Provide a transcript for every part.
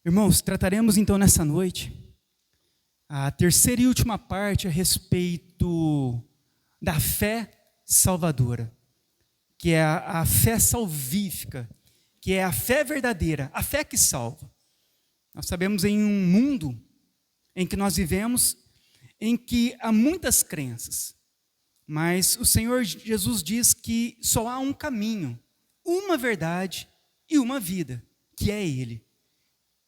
Irmãos, trataremos então nessa noite a terceira e última parte a respeito da fé salvadora, que é a fé salvífica, que é a fé verdadeira, a fé que salva. Nós sabemos em um mundo em que nós vivemos, em que há muitas crenças, mas o Senhor Jesus diz que só há um caminho, uma verdade e uma vida, que é Ele.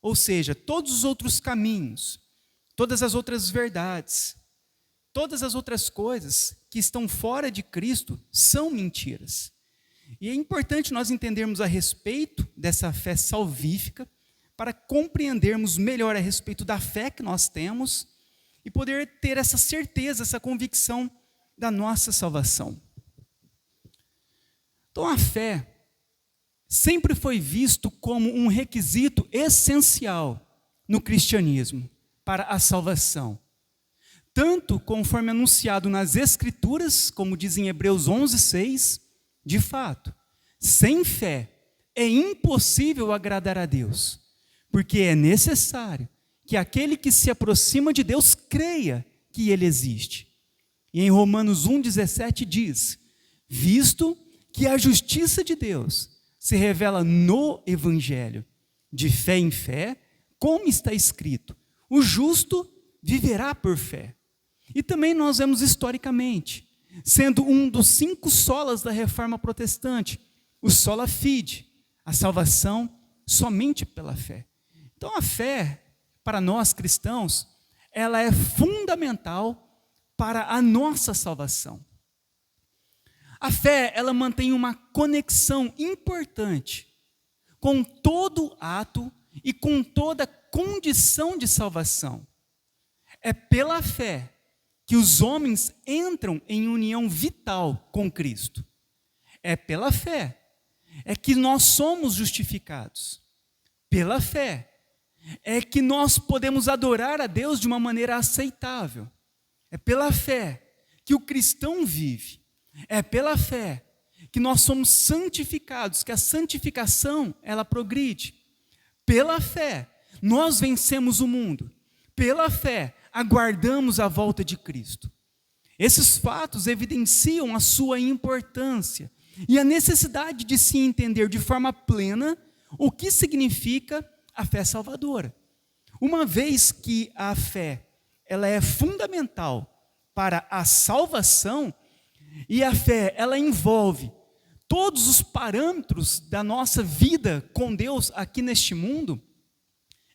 Ou seja, todos os outros caminhos, todas as outras verdades, todas as outras coisas que estão fora de Cristo são mentiras. E é importante nós entendermos a respeito dessa fé salvífica para compreendermos melhor a respeito da fé que nós temos e poder ter essa certeza, essa convicção da nossa salvação. Então a fé sempre foi visto como um requisito essencial no cristianismo para a salvação. Tanto conforme anunciado nas Escrituras, como diz em Hebreus 11:6, de fato, sem fé é impossível agradar a Deus, porque é necessário que aquele que se aproxima de Deus creia que Ele existe. E em Romanos 1:17 diz, visto que a justiça de Deus se revela no Evangelho, de fé em fé, como está escrito, o justo viverá por fé. E também nós vemos historicamente, sendo um dos 5 solas da Reforma Protestante, o sola fide, a salvação somente pela fé. Então a fé, para nós cristãos, ela é fundamental para a nossa salvação. A fé, ela mantém uma conexão importante com todo ato e com toda condição de salvação. É pela fé que os homens entram em união vital com Cristo. É pela fé é que nós somos justificados. Pela fé é que nós podemos adorar a Deus de uma maneira aceitável. É pela fé que o cristão vive. É pela fé que nós somos santificados, que a santificação, ela progride. Pela fé, nós vencemos o mundo. Pela fé, aguardamos a volta de Cristo. Esses fatos evidenciam a sua importância e a necessidade de se entender de forma plena o que significa a fé salvadora. Uma vez que a fé, ela é fundamental para a salvação, e a fé, ela envolve todos os parâmetros da nossa vida com Deus aqui neste mundo,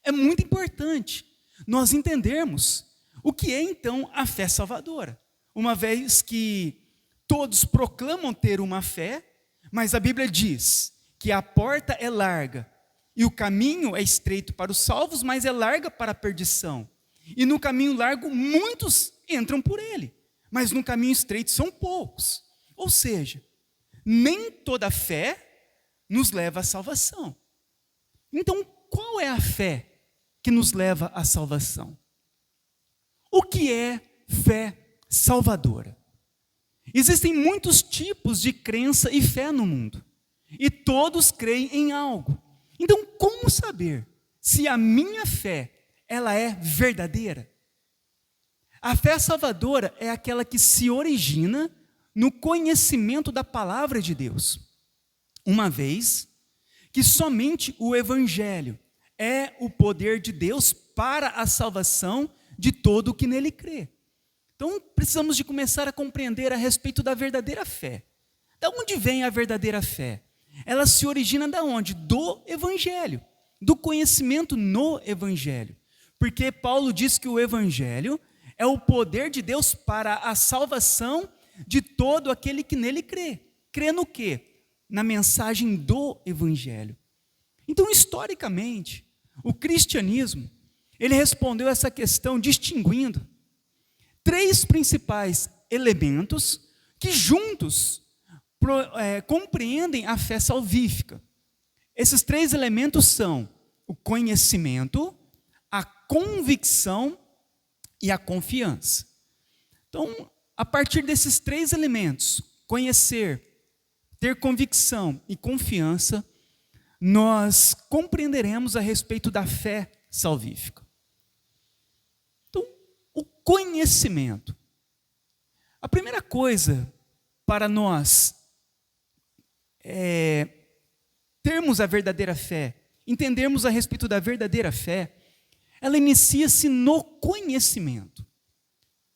é muito importante nós entendermos o que é então a fé salvadora. Uma vez que todos proclamam ter uma fé, mas a Bíblia diz que a porta é larga e o caminho é estreito para os salvos, mas é larga para a perdição. E no caminho largo muitos entram por ele, mas no caminho estreito são poucos. Ou seja, nem toda fé nos leva à salvação. Então, qual é a fé que nos leva à salvação? O que é fé salvadora? Existem muitos tipos de crença e fé no mundo, e todos creem em algo. Então, como saber se a minha fé, ela é verdadeira? A fé salvadora é aquela que se origina no conhecimento da palavra de Deus, uma vez que somente o Evangelho é o poder de Deus para a salvação de todo o que nele crê. Então, precisamos de começar a compreender a respeito da verdadeira fé. Da onde vem a verdadeira fé? Ela se origina da onde? Do Evangelho, do conhecimento no Evangelho. Porque Paulo diz que o Evangelho é o poder de Deus para a salvação de todo aquele que nele crê. Crê no quê? Na mensagem do Evangelho. Então, historicamente, o cristianismo, ele respondeu essa questão distinguindo 3 principais elementos que juntos compreendem a fé salvífica. Esses 3 elementos são o conhecimento, a convicção e a confiança. Então, a partir desses 3 elementos, conhecer, ter convicção e confiança, nós compreenderemos a respeito da fé salvífica. Então, o conhecimento. A primeira coisa para nós termos a verdadeira fé, entendermos a respeito da verdadeira fé, ela inicia-se no conhecimento.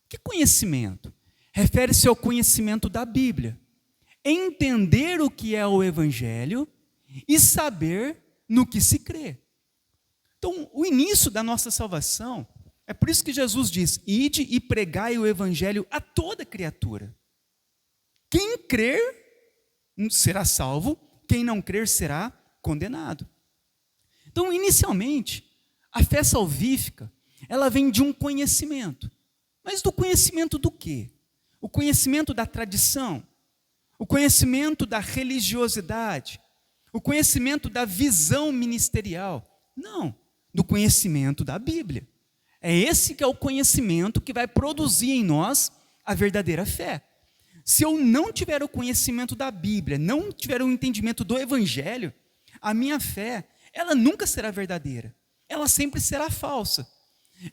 Que conhecimento? Refere-se ao conhecimento da Bíblia. Entender o que é o Evangelho e saber no que se crê. Então, o início da nossa salvação, é por isso que Jesus diz: ide e pregai o Evangelho a toda criatura. Quem crer será salvo, quem não crer será condenado. Então, inicialmente, a fé salvífica, ela vem de um conhecimento. Mas do conhecimento do quê? O conhecimento da tradição, o conhecimento da religiosidade, o conhecimento da visão ministerial. Não, do conhecimento da Bíblia. É esse que é o conhecimento que vai produzir em nós a verdadeira fé. Se eu não tiver o conhecimento da Bíblia, não tiver o entendimento do Evangelho, a minha fé, ela nunca será verdadeira. Ela sempre será falsa.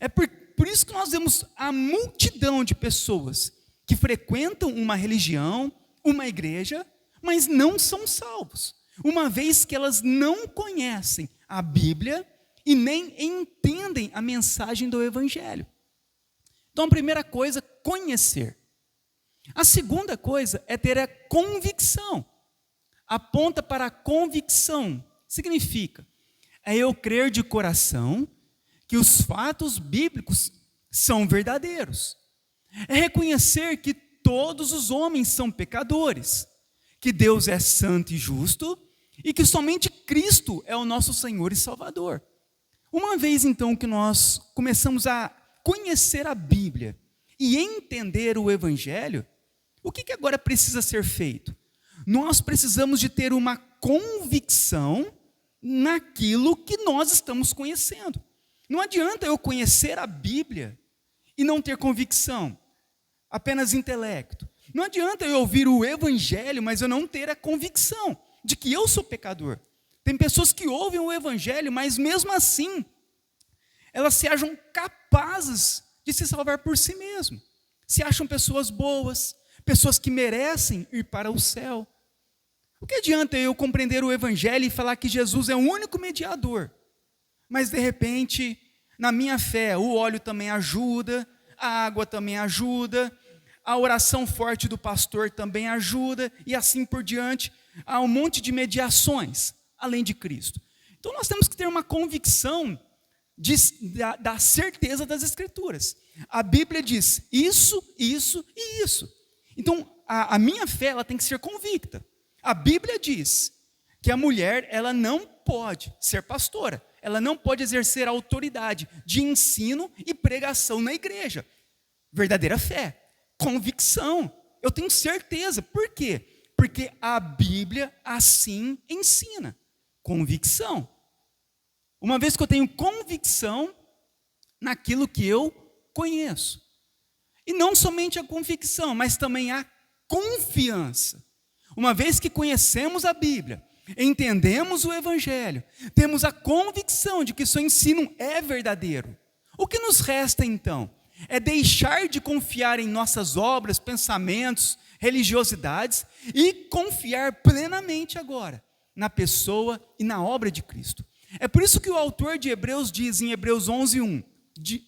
É por isso que nós vemos a multidão de pessoas que frequentam uma religião, uma igreja, mas não são salvos, uma vez que elas não conhecem a Bíblia e nem entendem a mensagem do Evangelho. Então, a primeira coisa, conhecer. A segunda coisa é ter a convicção. Aponta para a convicção. Significa, é eu crer de coração que os fatos bíblicos são verdadeiros. É reconhecer que todos os homens são pecadores, que Deus é santo e justo e que somente Cristo é o nosso Senhor e Salvador. Uma vez então que nós começamos a conhecer a Bíblia e entender o Evangelho, o que agora precisa ser feito? Nós precisamos de ter uma convicção naquilo que nós estamos conhecendo. Não adianta eu conhecer a Bíblia e não ter convicção, apenas intelecto. Não adianta eu ouvir o Evangelho, mas eu não ter a convicção de que eu sou pecador. Tem pessoas que ouvem o Evangelho, mas mesmo assim, elas se acham capazes de se salvar por si mesmas. Se acham pessoas boas, pessoas que merecem ir para o céu. O que adianta eu compreender o Evangelho e falar que Jesus é o único mediador, mas de repente, na minha fé, o óleo também ajuda, a água também ajuda, a oração forte do pastor também ajuda, e assim por diante, há um monte de mediações, além de Cristo. Então nós temos que ter uma convicção da certeza das Escrituras. A Bíblia diz isso, isso e isso. Então a minha fé ela tem que ser convicta. A Bíblia diz que a mulher ela não pode ser pastora, ela não pode exercer autoridade de ensino e pregação na igreja. Verdadeira fé, convicção, eu tenho certeza. Por quê? Porque a Bíblia assim ensina. Convicção. Uma vez que eu tenho convicção naquilo que eu conheço. E não somente a convicção, mas também a confiança. Uma vez que conhecemos a Bíblia, entendemos o Evangelho, temos a convicção de que seu ensino é verdadeiro. O que nos resta então? É deixar de confiar em nossas obras, pensamentos, religiosidades e confiar plenamente agora na pessoa e na obra de Cristo. É por isso que o autor de Hebreus diz em Hebreus 11:1,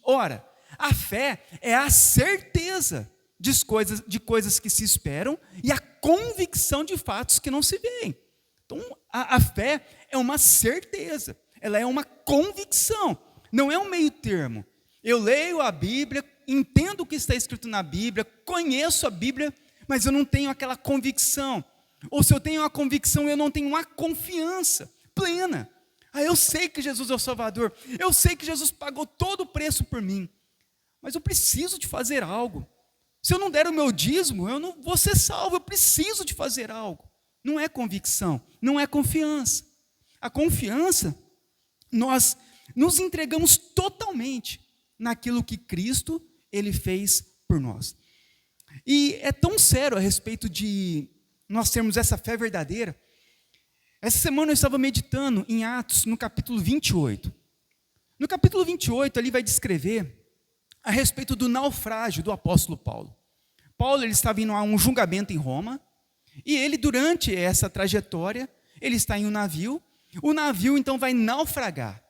ora, a fé é a certeza de coisas que se esperam e a convicção de fatos que não se veem. Então, a fé é uma certeza, ela é uma convicção, não é um meio termo. Eu leio a Bíblia, entendo o que está escrito na Bíblia, conheço a Bíblia, mas eu não tenho aquela convicção. Ou se eu tenho uma convicção, eu não tenho uma confiança plena. Eu sei que Jesus é o Salvador, eu sei que Jesus pagou todo o preço por mim, mas eu preciso de fazer algo. Se eu não der o meu dízimo, eu não vou ser salvo, eu preciso de fazer algo. Não é convicção, não é confiança. A confiança, nós nos entregamos totalmente naquilo que Cristo, Ele fez por nós. E é tão sério a respeito de nós termos essa fé verdadeira, Essa semana eu estava meditando em Atos, no capítulo 28. No capítulo 28, ali vai descrever a respeito do naufrágio do apóstolo Paulo. Paulo ele estava indo a um julgamento em Roma, e ele, durante essa trajetória, ele está em um navio, o navio então vai naufragar.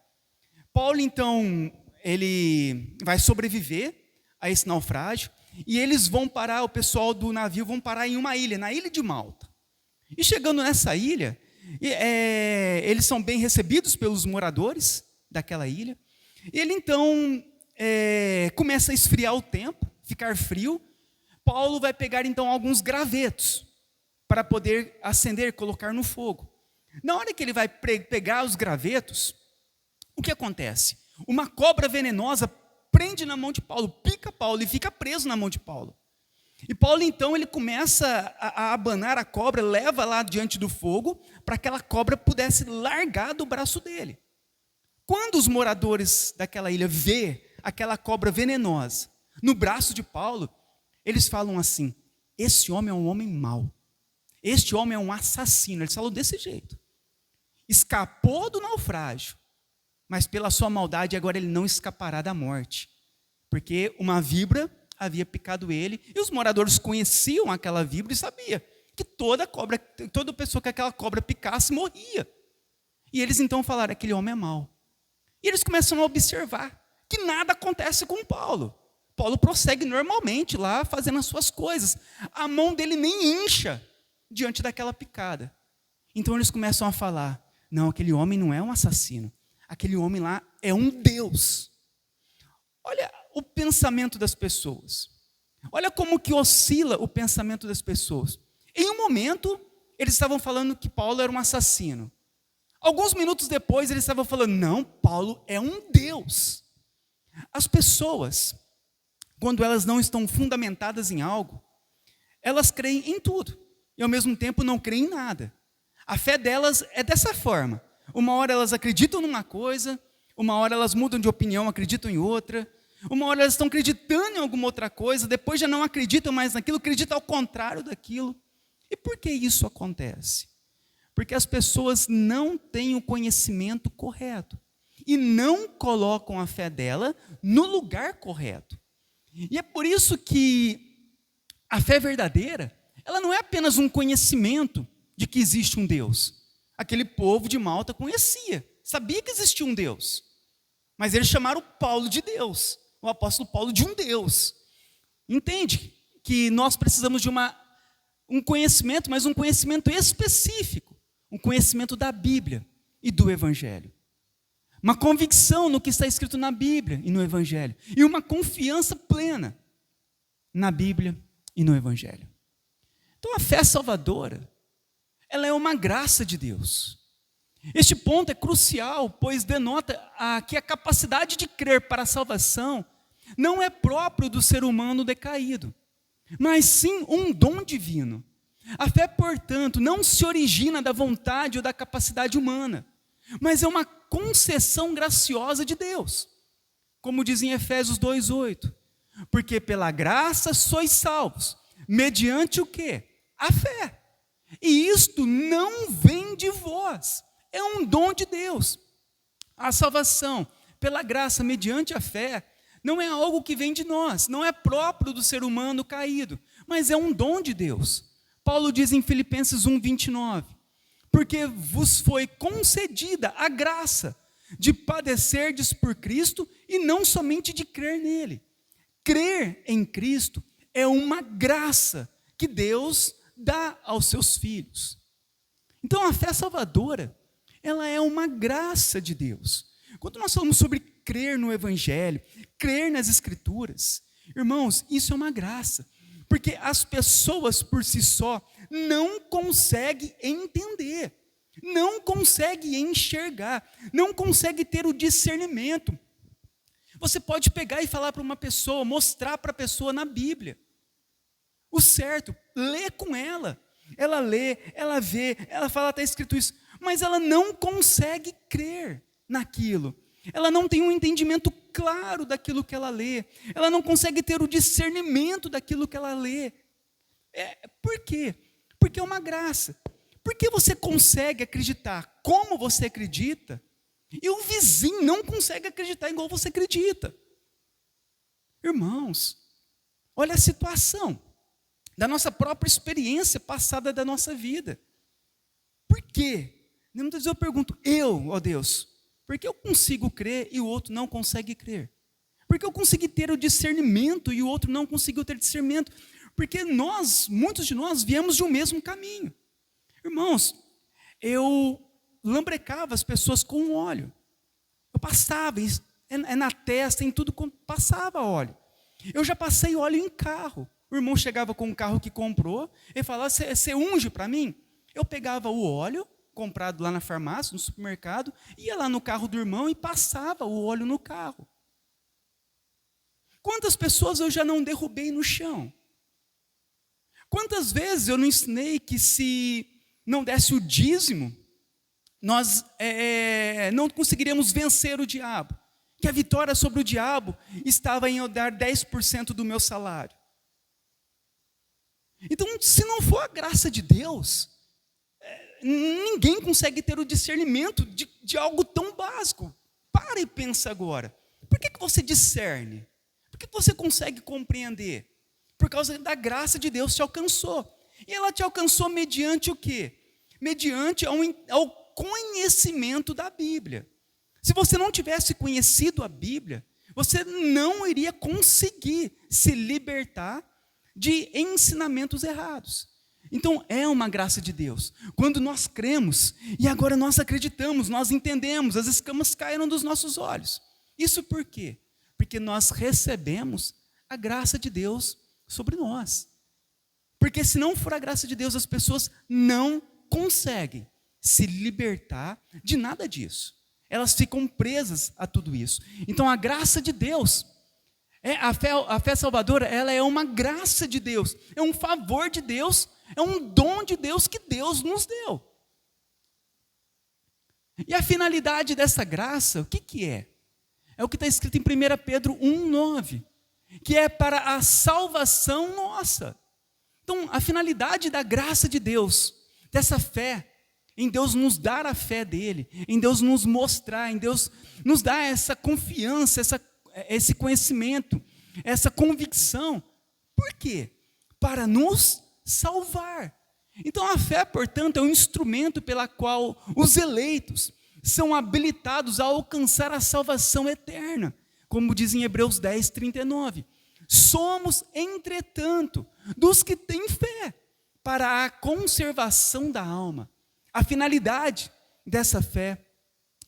Paulo então, ele vai sobreviver a esse naufrágio, e eles vão parar, o pessoal do navio vão parar em uma ilha, na ilha de Malta. E chegando nessa ilha, eles são bem recebidos pelos moradores daquela ilha. Ele então começa a esfriar o tempo, ficar frio. Paulo vai pegar então alguns gravetos para poder acender, colocar no fogo. Na hora que ele vai pegar os gravetos, o que acontece? Uma cobra venenosa prende na mão de Paulo, pica Paulo e fica preso na mão de Paulo. E Paulo então ele começa a abanar a cobra, leva lá diante do fogo, para que aquela cobra pudesse largar do braço dele. Quando os moradores daquela ilha vê aquela cobra venenosa no braço de Paulo, eles falam assim: esse homem é um homem mau, este homem é um assassino. Eles falam desse jeito. Escapou do naufrágio, mas pela sua maldade agora ele não escapará da morte, porque uma víbora havia picado ele, e os moradores conheciam aquela víbora e sabiam que toda pessoa que aquela cobra picasse morria. E eles então falaram: aquele homem é mau. E eles começam a observar que nada acontece com Paulo. Paulo prossegue normalmente lá, fazendo as suas coisas. A mão dele nem incha diante daquela picada. Então eles começam a falar: não, aquele homem não é um assassino. Aquele homem lá é um Deus. Olha o pensamento das pessoas. Olha como que oscila o pensamento das pessoas. Em um momento, eles estavam falando que Paulo era um assassino. Alguns minutos depois, eles estavam falando: não, Paulo é um Deus. As pessoas, quando elas não estão fundamentadas em algo, elas creem em tudo, e ao mesmo tempo não creem em nada. A fé delas é dessa forma. Uma hora elas acreditam numa coisa, uma hora elas mudam de opinião, acreditam em outra. Uma hora elas estão acreditando em alguma outra coisa, depois já não acreditam mais naquilo, acreditam ao contrário daquilo. E por que isso acontece? Porque as pessoas não têm o conhecimento correto e não colocam a fé dela no lugar correto. E é por isso que a fé verdadeira, ela não é apenas um conhecimento de que existe um Deus. Aquele povo de Malta conhecia, sabia que existia um Deus, mas eles chamaram Paulo de Deus, o apóstolo Paulo de um Deus. Entende que nós precisamos de um conhecimento, mas um conhecimento específico, um conhecimento da Bíblia e do Evangelho. Uma convicção no que está escrito na Bíblia e no Evangelho, e uma confiança plena na Bíblia e no Evangelho. Então a fé salvadora, ela é uma graça de Deus. Este ponto é crucial, pois denota que a capacidade de crer para a salvação não é próprio do ser humano decaído, mas sim um dom divino. A fé, portanto, não se origina da vontade ou da capacidade humana, mas é uma concessão graciosa de Deus. Como diz em Efésios 2:8, porque pela graça sois salvos, mediante o quê? A fé. E isto não vem de vós, é um dom de Deus. A salvação, pela graça, mediante a fé, não é algo que vem de nós, não é próprio do ser humano caído, mas é um dom de Deus. Paulo diz em Filipenses 1:29, porque vos foi concedida a graça de padecerdes por Cristo e não somente de crer nele. Crer em Cristo é uma graça que Deus dá aos seus filhos. Então a fé salvadora, ela é uma graça de Deus. Quando nós falamos sobre crer no Evangelho, crer nas Escrituras, irmãos, isso é uma graça, porque as pessoas por si só não conseguem entender, não conseguem enxergar, não conseguem ter o discernimento. Você pode pegar e falar para uma pessoa, mostrar para a pessoa na Bíblia o certo, lê com ela lê, ela vê, ela fala: está escrito isso, mas ela não consegue crer naquilo, ela não tem um entendimento claro daquilo que ela lê, ela não consegue ter o discernimento daquilo que ela lê. Por quê? Porque é uma graça, Por que você consegue acreditar como você acredita e o vizinho não consegue acreditar igual você acredita? Irmãos, olha a situação da nossa própria experiência passada da nossa vida. Por quê? Muitas vezes eu pergunto, ó Deus, por que eu consigo crer e o outro não consegue crer? Por que eu consegui ter o discernimento e o outro não conseguiu ter discernimento? Porque muitos de nós viemos de um mesmo caminho. Irmãos, eu lambrecava as pessoas com óleo. Eu passava na testa, em tudo, passava óleo. Eu já passei óleo em carro. O irmão chegava com um carro que comprou, ele falava, você unge para mim? Eu pegava o óleo, comprado lá na farmácia, no supermercado, ia lá no carro do irmão e passava o óleo no carro. Quantas pessoas eu já não derrubei no chão? Quantas vezes eu não ensinei que se não desse o dízimo, nós não conseguiríamos vencer o diabo? Que a vitória sobre o diabo estava em eu dar 10% do meu salário. Então, se não for a graça de Deus, ninguém consegue ter o discernimento de algo tão básico. Para e pensa agora. Por que você discerne? Por que você consegue compreender? Por causa da graça de Deus te alcançou. E ela te alcançou mediante o quê? Mediante ao conhecimento da Bíblia. Se você não tivesse conhecido a Bíblia, você não iria conseguir se libertar de ensinamentos errados. Então, é uma graça de Deus. Quando nós cremos, e agora nós acreditamos, nós entendemos, as escamas caíram dos nossos olhos. Isso por quê? Porque nós recebemos a graça de Deus sobre nós. Porque se não for a graça de Deus, as pessoas não conseguem se libertar de nada disso. Elas ficam presas a tudo isso. Então, a graça de Deus, a fé salvadora, ela é uma graça de Deus, é um favor de Deus, é um dom de Deus que Deus nos deu. E a finalidade dessa graça, o que é? É o que está escrito em 1 Pedro 1,9, que é para a salvação nossa. Então, a finalidade da graça de Deus, dessa fé, em Deus nos dar a fé dele, em Deus nos mostrar, em Deus nos dar essa confiança, esse conhecimento, essa convicção. Por quê? Para nos salvar. Então a fé, portanto, é um instrumento pela qual os eleitos são habilitados a alcançar a salvação eterna, como diz em Hebreus 10, 39. Somos, entretanto, dos que têm fé para a conservação da alma. A finalidade dessa fé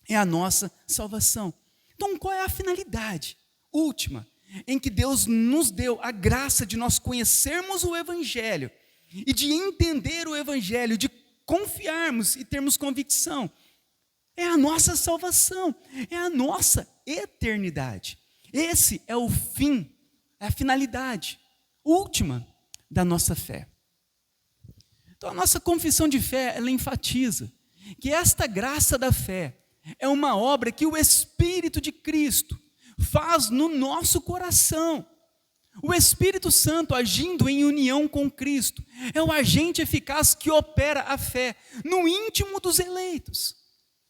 é a nossa salvação. Então, qual é a finalidade última em que Deus nos deu a graça de nós conhecermos o Evangelho e de entender o Evangelho, de confiarmos e termos convicção? É a nossa salvação, é a nossa eternidade. Esse é o fim, é a finalidade última da nossa fé. Então, a nossa confissão de fé, ela enfatiza que esta graça da fé é uma obra que o Espírito de Cristo faz no nosso coração. O Espírito Santo, agindo em união com Cristo, é o agente eficaz que opera a fé no íntimo dos eleitos.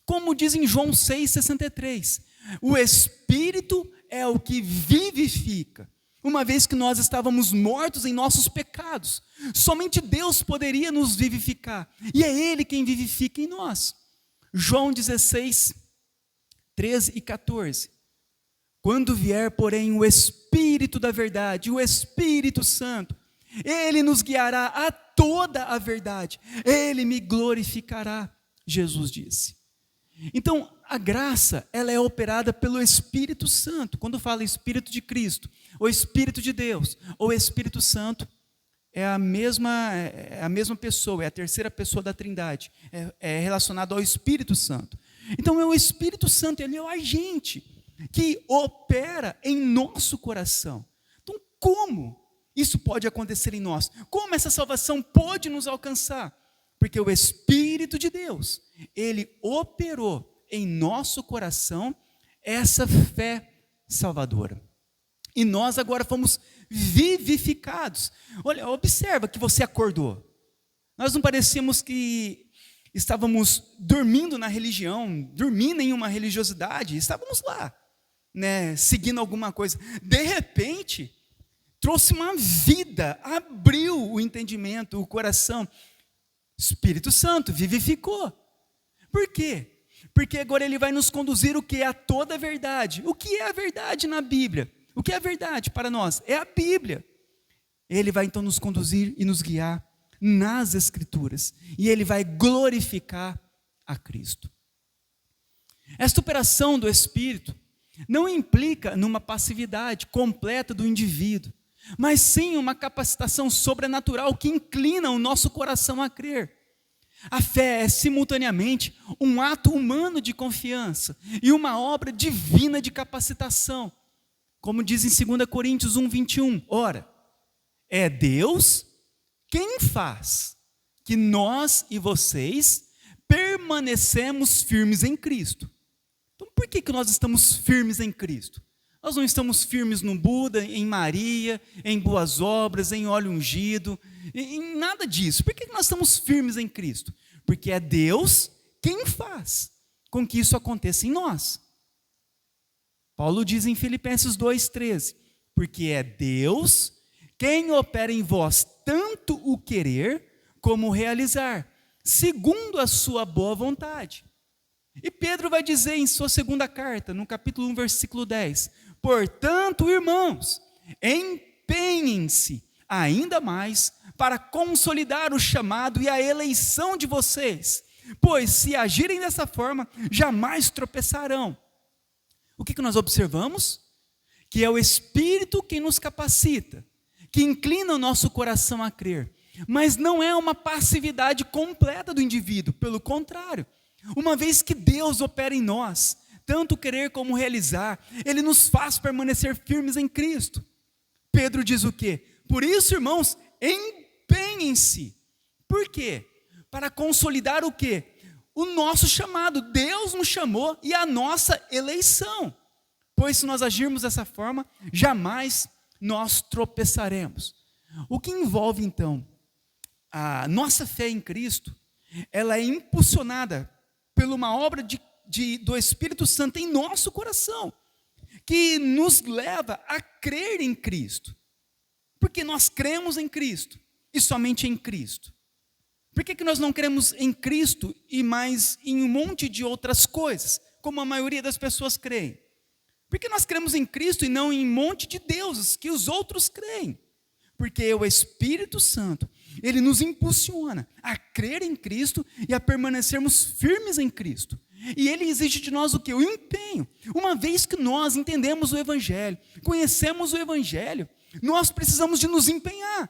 Como diz em João 6,63, o Espírito é o que vivifica. Uma vez que nós estávamos mortos em nossos pecados, somente Deus poderia nos vivificar, e é Ele quem vivifica em nós. João 16, 13 e 14. Quando vier, porém, o Espírito da verdade, o Espírito Santo, Ele nos guiará a toda a verdade, Ele me glorificará, Jesus disse. Então, a graça, ela é operada pelo Espírito Santo. Quando fala Espírito de Cristo, ou Espírito de Deus, ou Espírito Santo, é a mesma pessoa, é a terceira pessoa da Trindade, é relacionado ao Espírito Santo. Então, é o Espírito Santo, ele é o agente que opera em nosso coração. Então, como isso pode acontecer em nós? Como essa salvação pode nos alcançar? Porque o Espírito de Deus, ele operou em nosso coração essa fé salvadora. E nós agora fomos vivificados. Olha, observa que você acordou. Nós não parecíamos que estávamos dormindo na religião, dormindo em uma religiosidade, estávamos lá, né, seguindo alguma coisa. De repente, trouxe uma vida, abriu o entendimento, o coração. Espírito Santo vivificou. Por quê? Porque agora ele vai nos conduzir o que? A toda a verdade. O que é a verdade na Bíblia? O que é a verdade para nós? É a Bíblia. Ele vai então nos conduzir e nos guiar nas Escrituras. E ele vai glorificar a Cristo. Esta operação do Espírito não implica numa passividade completa do indivíduo, mas sim uma capacitação sobrenatural que inclina o nosso coração a crer. A fé é simultaneamente um ato humano de confiança e uma obra divina de capacitação. Como diz em 2 Coríntios 1:21, ora, é Deus quem faz que nós e vocês permanecemos firmes em Cristo. Então por que nós estamos firmes em Cristo? Nós não estamos firmes no Buda, em Maria, em boas obras, em óleo ungido, em nada disso. Por que nós estamos firmes em Cristo? Porque é Deus quem faz com que isso aconteça em nós. Paulo diz em Filipenses 2:13, porque é Deus quem opera em vós tanto o querer como o realizar, segundo a sua boa vontade. E Pedro vai dizer em sua segunda carta, no capítulo 1, versículo 10, portanto, irmãos, empenhem-se ainda mais para consolidar o chamado e a eleição de vocês, pois se agirem dessa forma, jamais tropeçarão. O que nós observamos? Que é o Espírito quem nos capacita, que inclina o nosso coração a crer, mas não é uma passividade completa do indivíduo, pelo contrário, uma vez que Deus opera em nós, tanto querer como realizar, Ele nos faz permanecer firmes em Cristo. Pedro diz o quê? Por isso, irmãos, empenhem-se. Por quê? Para consolidar o quê? O nosso chamado. Deus nos chamou e a nossa eleição. Pois se nós agirmos dessa forma, jamais nós tropeçaremos. O que envolve então a nossa fé em Cristo? Ela é impulsionada por uma obra do Espírito Santo em nosso coração, que nos leva a crer em Cristo. Porque nós cremos em Cristo e somente em Cristo. Por que nós não cremos em Cristo e mais em um monte de outras coisas, como a maioria das pessoas creem? Porque nós cremos em Cristo e não em um monte de deuses que os outros creem. Porque o Espírito Santo, ele nos impulsiona a crer em Cristo e a permanecermos firmes em Cristo. E ele exige de nós o quê? O empenho. Uma vez que nós entendemos o Evangelho, conhecemos o Evangelho, nós precisamos de nos empenhar,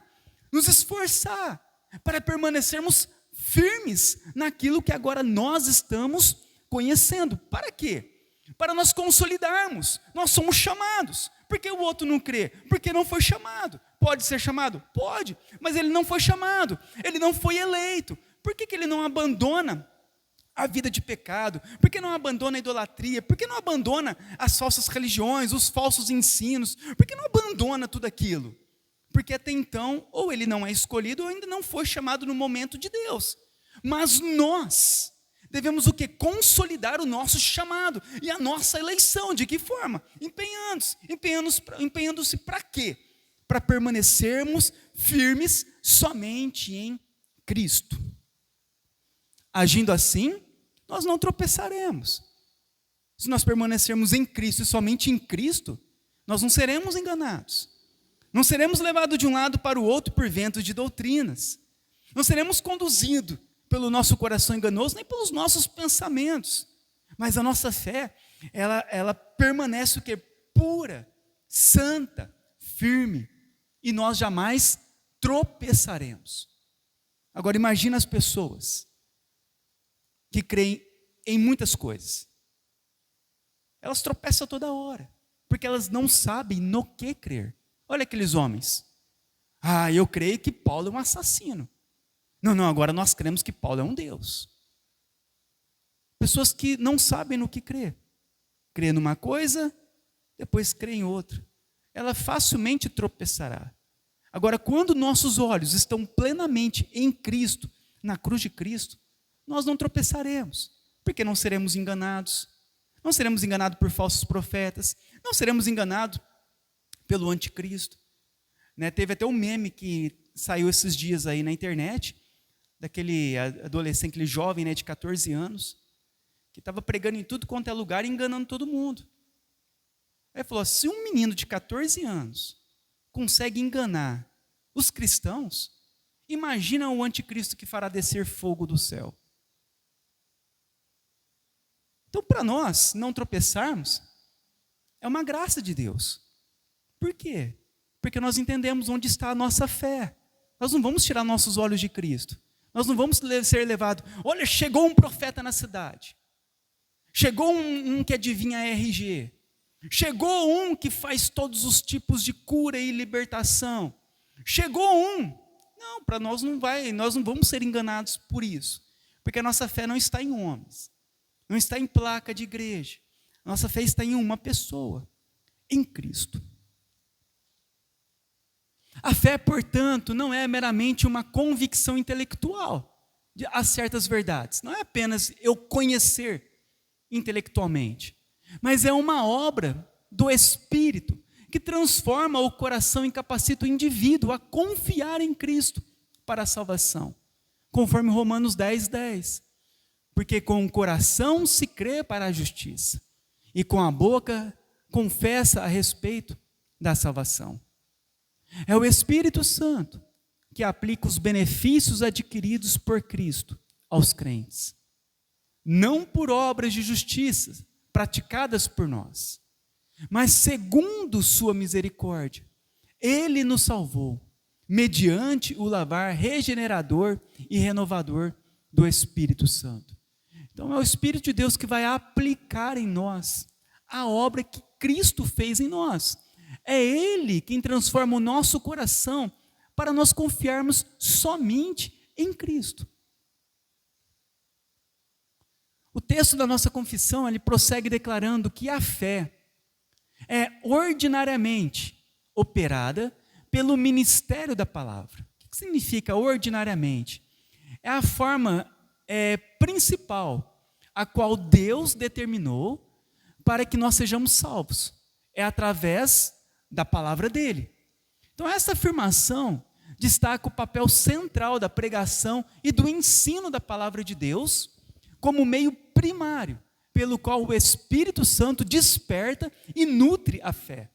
nos esforçar, para permanecermos firmes naquilo que agora nós estamos conhecendo. Para quê? Para nós consolidarmos. Nós somos chamados. Por que o outro não crê? Porque não foi chamado. Pode ser chamado? Pode, mas ele não foi chamado, ele não foi eleito. Por que ele não abandona a vida de pecado? Por que não abandona a idolatria? Por que não abandona as falsas religiões, os falsos ensinos? Por que não abandona tudo aquilo? Porque até então, ou ele não é escolhido, ou ainda não foi chamado no momento de Deus. Mas nós devemos o quê? Consolidar o nosso chamado e a nossa eleição. De que forma? Empenhando-se para quê? Para permanecermos firmes somente em Cristo. Agindo assim, nós não tropeçaremos. Se nós permanecermos em Cristo e somente em Cristo, nós não seremos enganados. Não seremos levados de um lado para o outro por ventos de doutrinas. Não seremos conduzidos pelo nosso coração enganoso, nem pelos nossos pensamentos. Mas a nossa fé, ela permanece o quê? Pura, santa, firme. E nós jamais tropeçaremos. Agora imagina as pessoas que creem em muitas coisas. Elas tropeçam toda hora, porque elas não sabem no que crer. Olha aqueles homens. Eu creio que Paulo é um assassino. Não, agora nós cremos que Paulo é um Deus. Pessoas que não sabem no que crer. Crê numa coisa, depois crê em outra. Ela facilmente tropeçará. Agora, quando nossos olhos estão plenamente em Cristo, na cruz de Cristo, nós não tropeçaremos, porque não seremos enganados. Não seremos enganados por falsos profetas, não seremos enganados pelo anticristo. Né? Teve até um meme que saiu esses dias aí na internet, daquele adolescente, aquele jovem, né, de 14 anos, que estava pregando em tudo quanto é lugar e enganando todo mundo. Aí falou, se um menino de 14 anos consegue enganar os cristãos, imagina o anticristo que fará descer fogo do céu. Então, para nós não tropeçarmos, é uma graça de Deus. Por quê? Porque nós entendemos onde está a nossa fé. Nós não vamos tirar nossos olhos de Cristo. Nós não vamos ser levados. Olha, chegou um profeta na cidade. Chegou um que adivinha RG. Chegou um que faz todos os tipos de cura e libertação. Chegou um. Não, para nós não vai, nós não vamos ser enganados por isso. Porque a nossa fé não está em homens. Não está em placa de igreja. Nossa fé está em uma pessoa, em Cristo. A fé, portanto, não é meramente uma convicção intelectual a certas verdades. Não é apenas eu conhecer intelectualmente, mas é uma obra do Espírito que transforma o coração e capacita o indivíduo a confiar em Cristo para a salvação, conforme Romanos 10:10. Porque com o coração se crê para a justiça, e com a boca confessa a respeito da salvação. É o Espírito Santo que aplica os benefícios adquiridos por Cristo aos crentes, não por obras de justiça praticadas por nós, mas segundo sua misericórdia. Ele nos salvou, mediante o lavar regenerador e renovador do Espírito Santo. Então é o Espírito de Deus que vai aplicar em nós a obra que Cristo fez em nós. É Ele quem transforma o nosso coração para nós confiarmos somente em Cristo. O texto da nossa confissão, ele prossegue declarando que a fé é ordinariamente operada pelo ministério da palavra. O que significa ordinariamente? É a forma principal, a qual Deus determinou para que nós sejamos salvos. É através da palavra dele. Então, essa afirmação destaca o papel central da pregação e do ensino da palavra de Deus como meio primário, pelo qual o Espírito Santo desperta e nutre a fé.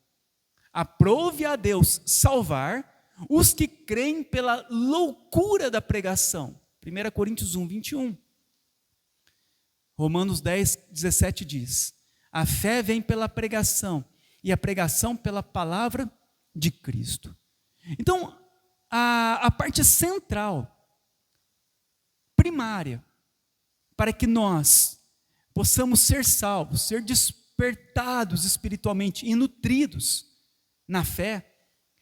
Aprove a Deus salvar os que creem pela loucura da pregação. 1 Coríntios 1:21. Romanos 10:17 diz: a fé vem pela pregação, e a pregação pela palavra de Cristo. Então, a parte central, primária, para que nós possamos ser salvos, ser despertados espiritualmente e nutridos na fé,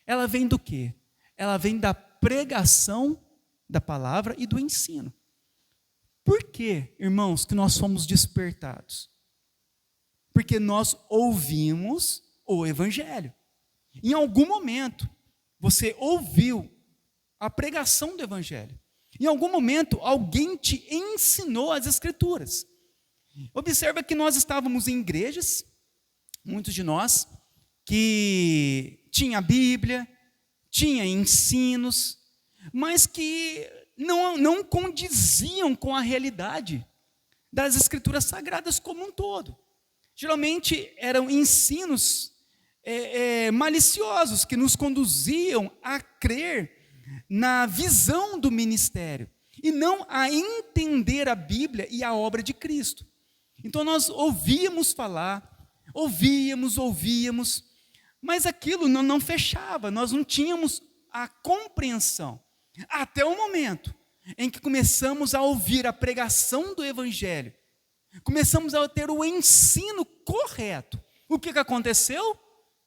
ela vem do quê? Ela vem da pregação da palavra e do ensino. Por que, irmãos, que nós somos despertados? Porque nós ouvimos o Evangelho. Em algum momento, você ouviu a pregação do Evangelho. Em algum momento, alguém te ensinou as Escrituras. Observa que nós estávamos em igrejas, muitos de nós, que tinha a Bíblia, tinha ensinos, mas que não condiziam com a realidade das Escrituras Sagradas como um todo. Geralmente eram ensinos maliciosos que nos conduziam a crer na visão do ministério e não a entender a Bíblia e a obra de Cristo. Então nós ouvíamos falar, ouvíamos, mas aquilo não fechava, nós não tínhamos a compreensão. Até o momento em que começamos a ouvir a pregação do Evangelho, começamos a ter o ensino correto. O que aconteceu?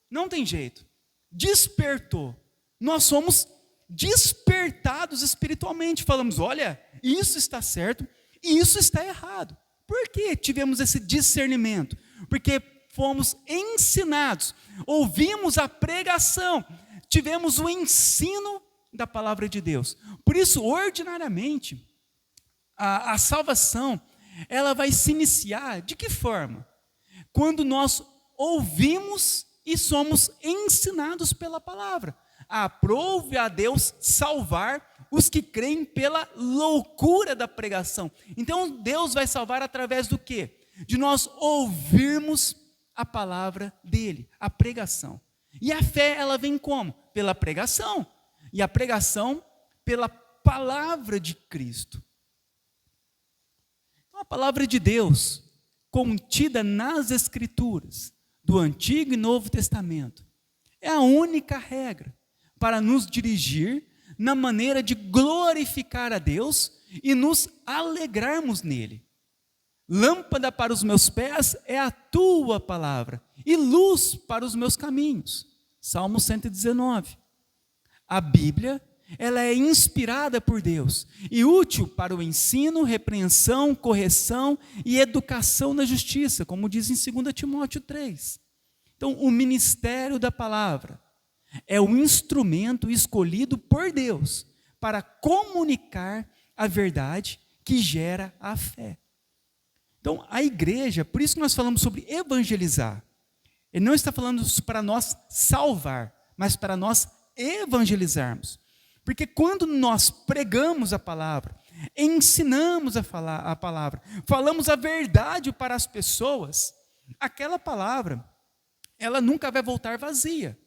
Não tem jeito. Despertou. Nós somos despertados espiritualmente. Falamos, olha, isso está certo e isso está errado. Por que tivemos esse discernimento? Porque fomos ensinados, ouvimos a pregação, tivemos o ensino da palavra de Deus. Por isso, ordinariamente, a salvação, ela vai se iniciar de que forma? Quando nós ouvimos e somos ensinados pela palavra. Aprove a Deus salvar os que creem pela loucura da pregação. Então Deus vai salvar através do quê? De nós ouvirmos a palavra dele, a pregação. E a fé, ela vem como? Pela pregação. E a pregação pela palavra de Cristo. Então, a palavra de Deus, contida nas Escrituras, do Antigo e Novo Testamento, é a única regra para nos dirigir na maneira de glorificar a Deus e nos alegrarmos nele. Lâmpada para os meus pés é a tua palavra e luz para os meus caminhos. Salmo 119. A Bíblia, ela é inspirada por Deus e útil para o ensino, repreensão, correção e educação na justiça, como diz em 2 Timóteo 3. Então, o ministério da palavra é o instrumento escolhido por Deus para comunicar a verdade que gera a fé. Então, a igreja, por isso que nós falamos sobre evangelizar. Ele não está falando para nós salvar, mas para nós evangelizarmos. Porque quando nós pregamos a palavra, ensinamos a falar a palavra, falamos a verdade para as pessoas, aquela palavra, ela nunca vai voltar vazia.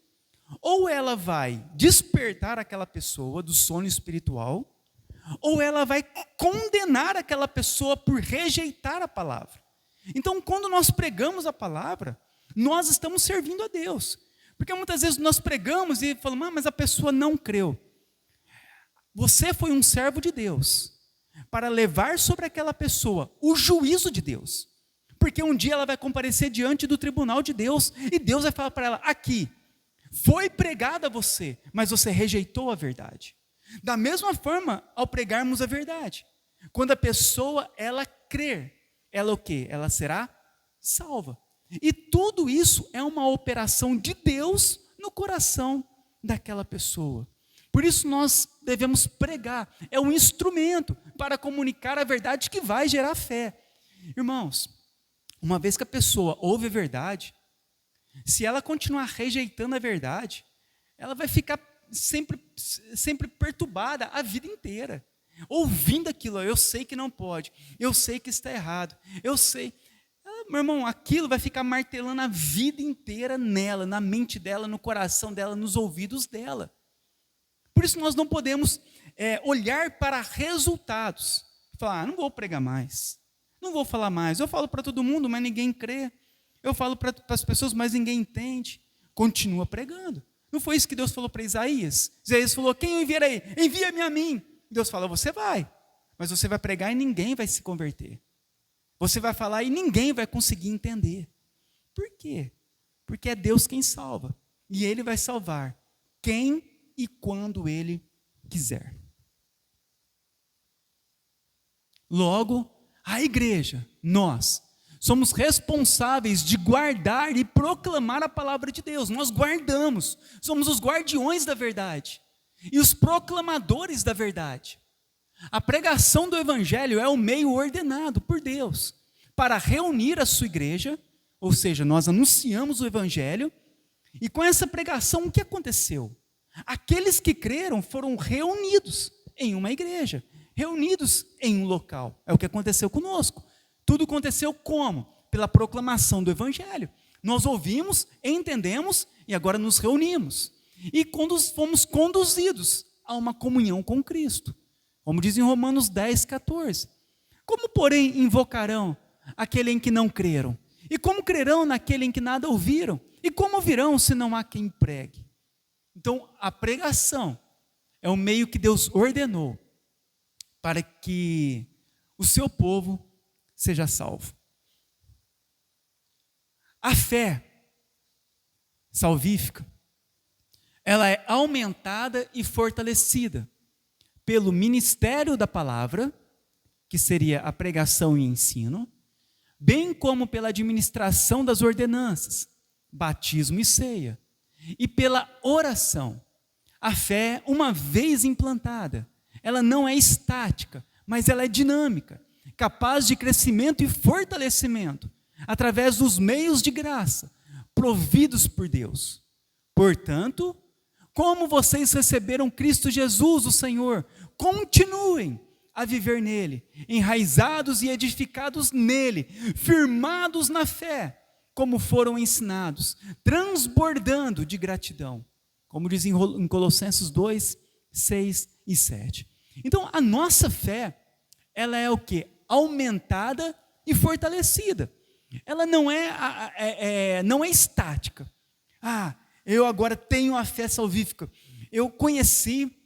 Ou ela vai despertar aquela pessoa do sono espiritual, ou ela vai condenar aquela pessoa por rejeitar a palavra. Então, quando nós pregamos a palavra, nós estamos servindo a Deus. Porque muitas vezes nós pregamos e falamos, mas a pessoa não creu. Você foi um servo de Deus para levar sobre aquela pessoa o juízo de Deus. Porque um dia ela vai comparecer diante do tribunal de Deus e Deus vai falar para ela, aqui, foi pregada a você, mas você rejeitou a verdade. Da mesma forma, ao pregarmos a verdade, quando a pessoa, ela crer, ela o quê? Ela será salva. E tudo isso é uma operação de Deus no coração daquela pessoa. Por isso nós devemos pregar, é um instrumento para comunicar a verdade que vai gerar fé. Irmãos, uma vez que a pessoa ouve a verdade, se ela continuar rejeitando a verdade, ela vai ficar sempre perturbada a vida inteira. Ouvindo aquilo, eu sei que não pode, eu sei que está errado, eu sei. Meu irmão, aquilo vai ficar martelando a vida inteira nela, na mente dela, no coração dela, nos ouvidos dela. Por isso nós não podemos olhar para resultados. Falar, não vou pregar mais, não vou falar mais. Eu falo para todo mundo, mas ninguém crê. Eu falo para as pessoas, mas ninguém entende. Continua pregando. Não foi isso que Deus falou para Isaías? Isaías falou, quem eu enviarei? Envia-me a mim. Deus falou, você vai. Mas você vai pregar e ninguém vai se converter. Você vai falar e ninguém vai conseguir entender. Por quê? Porque é Deus quem salva. E Ele vai salvar quem e quando Ele quiser. Logo, a igreja, nós, somos responsáveis de guardar e proclamar a palavra de Deus. Nós guardamos, somos os guardiões da verdade e os proclamadores da verdade. A pregação do evangelho é o meio ordenado por Deus para reunir a sua igreja, ou seja, nós anunciamos o evangelho, e com essa pregação o que aconteceu? Aqueles que creram foram reunidos em uma igreja, reunidos em um local. É o que aconteceu conosco. Tudo aconteceu como? Pela proclamação do evangelho. Nós ouvimos, entendemos e agora nos reunimos. E quando fomos conduzidos a uma comunhão com Cristo. Como diz em Romanos 10, 14. Como, porém, invocarão aquele em que não creram? E como crerão naquele em que nada ouviram? E como ouvirão se não há quem pregue? Então, a pregação é o meio que Deus ordenou para que o seu povo seja salvo. A fé salvífica, ela é aumentada e fortalecida pelo ministério da palavra, que seria a pregação e ensino, bem como pela administração das ordenanças, batismo e ceia, e pela oração. A fé, uma vez implantada, ela não é estática, mas ela é dinâmica, capaz de crescimento e fortalecimento, através dos meios de graça, providos por Deus. Portanto, como vocês receberam Cristo Jesus, o Senhor, continuem a viver nele, enraizados e edificados nele, firmados na fé, como foram ensinados, transbordando de gratidão, como diz em Colossenses 2, 6 e 7. Então, a nossa fé, ela é o quê? Aumentada e fortalecida. Ela não é estática. Eu agora tenho a fé salvífica. Eu conheci,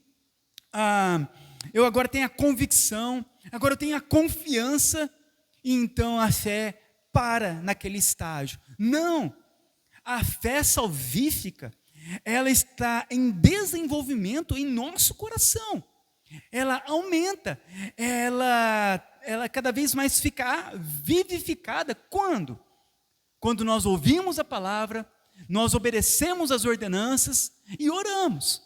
eu agora tenho a convicção, agora eu tenho a confiança, e então a fé para naquele estágio. Não! A fé salvífica, ela está em desenvolvimento em nosso coração. Ela aumenta, ela cada vez mais fica vivificada. Quando? Quando nós ouvimos a palavra, nós obedecemos as ordenanças e oramos.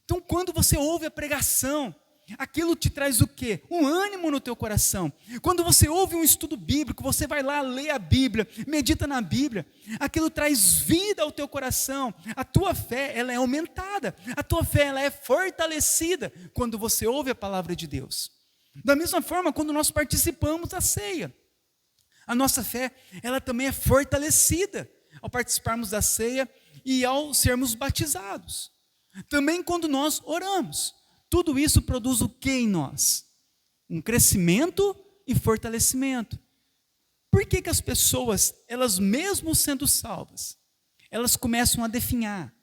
Então, quando você ouve a pregação, aquilo te traz o quê? Um ânimo no teu coração. Quando você ouve um estudo bíblico, você vai lá ler a Bíblia, medita na Bíblia, aquilo traz vida ao teu coração. A tua fé, ela é aumentada. A tua fé, ela é fortalecida quando você ouve a palavra de Deus. Da mesma forma, quando nós participamos da ceia, a nossa fé, ela também é fortalecida ao participarmos da ceia e ao sermos batizados. Também quando nós oramos. Tudo isso produz o que em nós? Um crescimento e fortalecimento. Por que as pessoas, elas mesmo sendo salvas, elas começam a definhar?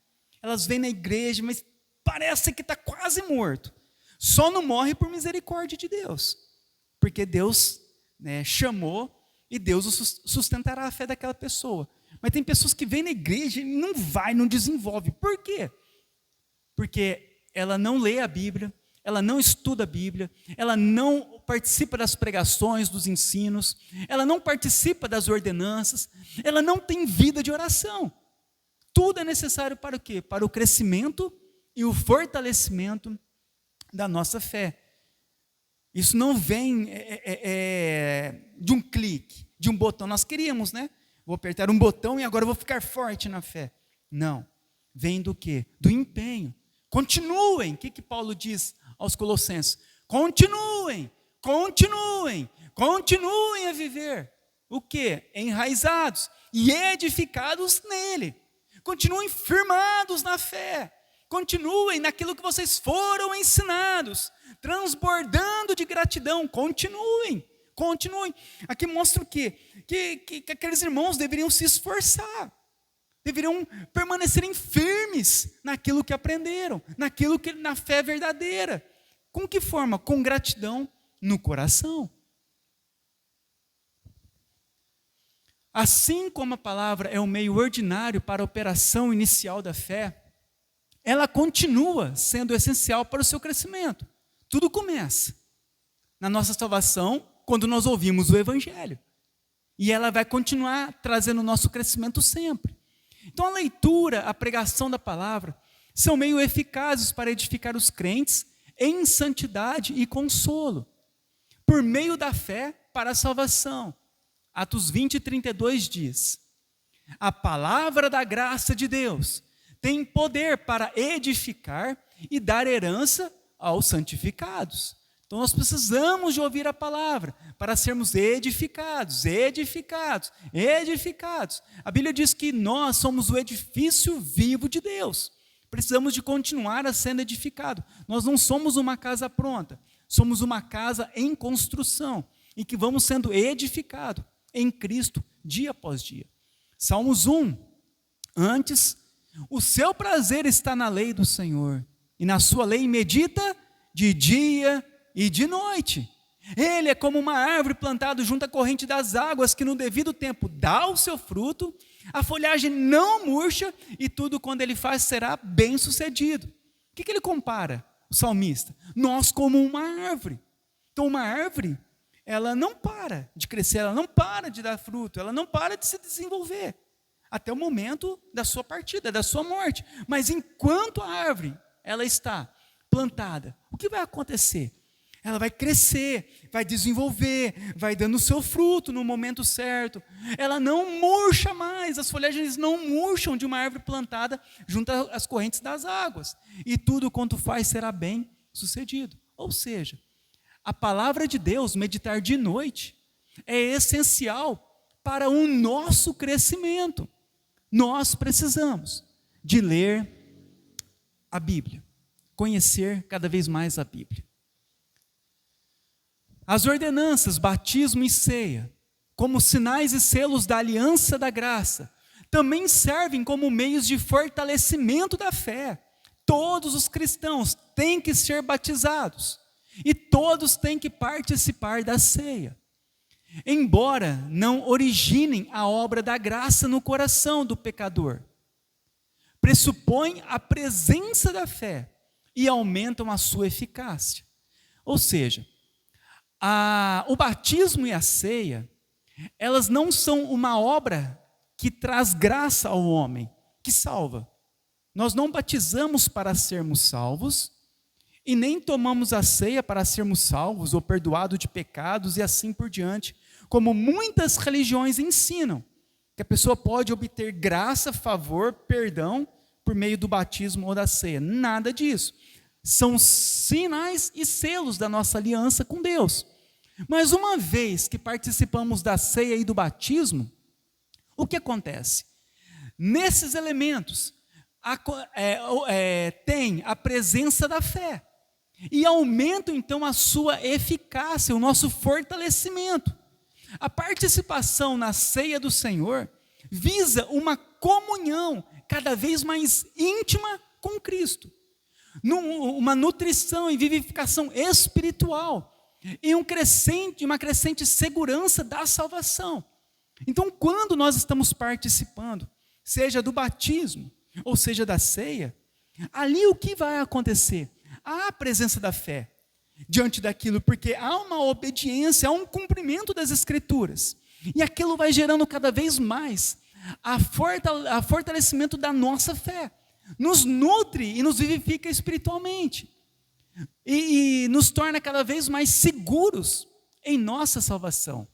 Elas vêm na igreja, mas parece que está quase morto. Só não morre por misericórdia de Deus. Porque Deus chamou e Deus sustentará a fé daquela pessoa. Mas tem pessoas que vêm na igreja e não desenvolve. Por quê? Porque ela não lê a Bíblia, ela não estuda a Bíblia, ela não participa das pregações, dos ensinos, ela não participa das ordenanças, ela não tem vida de oração. Tudo é necessário para o quê? Para o crescimento e o fortalecimento da nossa fé. Isso não vem de um clique, de um botão. Nós queríamos, Vou apertar um botão e agora eu vou ficar forte na fé. Não. Vem do quê? Do empenho. Continuem. O que Paulo diz aos Colossenses? Continuem a viver. O quê? Enraizados e edificados nele. Continuem firmados na fé. Continuem naquilo que vocês foram ensinados, transbordando de gratidão. Continuem. Aqui mostra o quê? Que aqueles irmãos deveriam se esforçar. Deveriam permanecerem firmes naquilo que aprenderam, na fé verdadeira. Com que forma? Com gratidão no coração. Assim como a palavra é um meio ordinário para a operação inicial da fé, ela continua sendo essencial para o seu crescimento. Tudo começa na nossa salvação quando nós ouvimos o Evangelho. E ela vai continuar trazendo o nosso crescimento sempre. Então a leitura, a pregação da palavra, são meio eficazes para edificar os crentes em santidade e consolo, por meio da fé para a salvação. Atos 20, 32 diz: a palavra da graça de Deus tem poder para edificar e dar herança aos santificados. Então nós precisamos de ouvir a palavra para sermos edificados. A Bíblia diz que nós somos o edifício vivo de Deus. Precisamos de continuar a sendo edificado. Nós não somos uma casa pronta, somos uma casa em construção, em que vamos sendo edificados em Cristo dia após dia. Salmos 1, antes, o seu prazer está na lei do Senhor, e na sua lei medita de dia e de noite. Ele é como uma árvore plantada junto à corrente das águas, que no devido tempo dá o seu fruto, a folhagem não murcha, e tudo quando ele faz será bem sucedido. O que ele compara, o salmista? Nós como uma árvore. Então uma árvore, ela não para de crescer, ela não para de dar fruto, ela não para de se desenvolver, até o momento da sua partida, da sua morte. Mas enquanto a árvore, ela está plantada, o que vai acontecer? Ela vai crescer, vai desenvolver, vai dando o seu fruto no momento certo. Ela não murcha mais, as folhagens não murcham de uma árvore plantada junto às correntes das águas. E tudo quanto faz será bem sucedido. Ou seja, a palavra de Deus, meditar de noite, é essencial para o nosso crescimento. Nós precisamos de ler a Bíblia, conhecer cada vez mais a Bíblia. As ordenanças, batismo e ceia, como sinais e selos da aliança da graça, também servem como meios de fortalecimento da fé. Todos os cristãos têm que ser batizados e todos têm que participar da ceia. Embora não originem a obra da graça no coração do pecador, pressupõem a presença da fé e aumentam a sua eficácia. Ou seja, o batismo e a ceia, elas não são uma obra que traz graça ao homem, que salva. Nós não batizamos para sermos salvos e nem tomamos a ceia para sermos salvos ou perdoados de pecados e assim por diante, como muitas religiões ensinam, que a pessoa pode obter graça, favor, perdão por meio do batismo ou da ceia. Nada disso. São sinais e selos da nossa aliança com Deus. Mas uma vez que participamos da ceia e do batismo, o que acontece? Nesses elementos tem a presença da fé e aumenta então a sua eficácia, o nosso fortalecimento. A participação na ceia do Senhor visa uma comunhão cada vez mais íntima com Cristo, uma nutrição e vivificação espiritual e uma crescente segurança da salvação. Então, quando nós estamos participando, seja do batismo ou seja da ceia, ali o que vai acontecer? Há a presença da fé diante daquilo, porque há uma obediência, há um cumprimento das Escrituras, e aquilo vai gerando cada vez mais a fortalecimento da nossa fé, nos nutre e nos vivifica espiritualmente, e nos torna cada vez mais seguros em nossa salvação,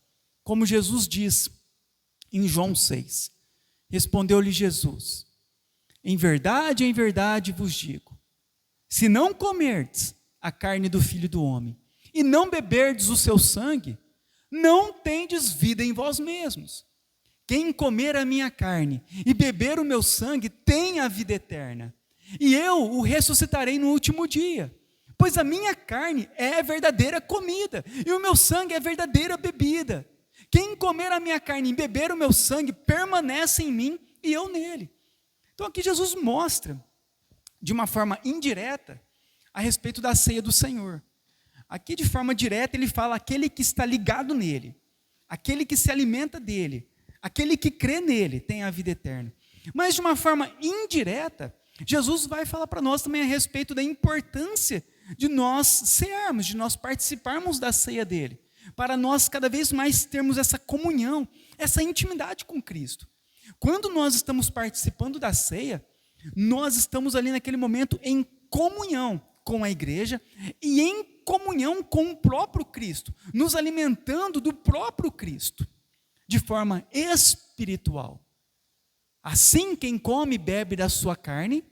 como Jesus diz em João 6, respondeu-lhe Jesus, em verdade vos digo, se não comerdes a carne do Filho do Homem, e não beberdes o seu sangue, não tendes vida em vós mesmos. Quem comer a minha carne e beber o meu sangue tem a vida eterna, e eu o ressuscitarei no último dia, pois a minha carne é verdadeira comida, e o meu sangue é verdadeira bebida. Quem comer a minha carne e beber o meu sangue permanece em mim e eu nele. Então aqui Jesus mostra, de uma forma indireta, a respeito da ceia do Senhor. Aqui de forma direta ele fala aquele que está ligado nele, aquele que se alimenta dele, aquele que crê nele tem a vida eterna. Mas de uma forma indireta, Jesus vai falar para nós também a respeito da importância de nós cearmos, de nós participarmos da ceia dele, para nós cada vez mais termos essa comunhão, essa intimidade com Cristo. Quando nós estamos participando da ceia, nós estamos ali naquele momento em comunhão com a igreja e em comunhão com o próprio Cristo, nos alimentando do próprio Cristo, de forma espiritual. Assim, quem come e bebe da sua carne,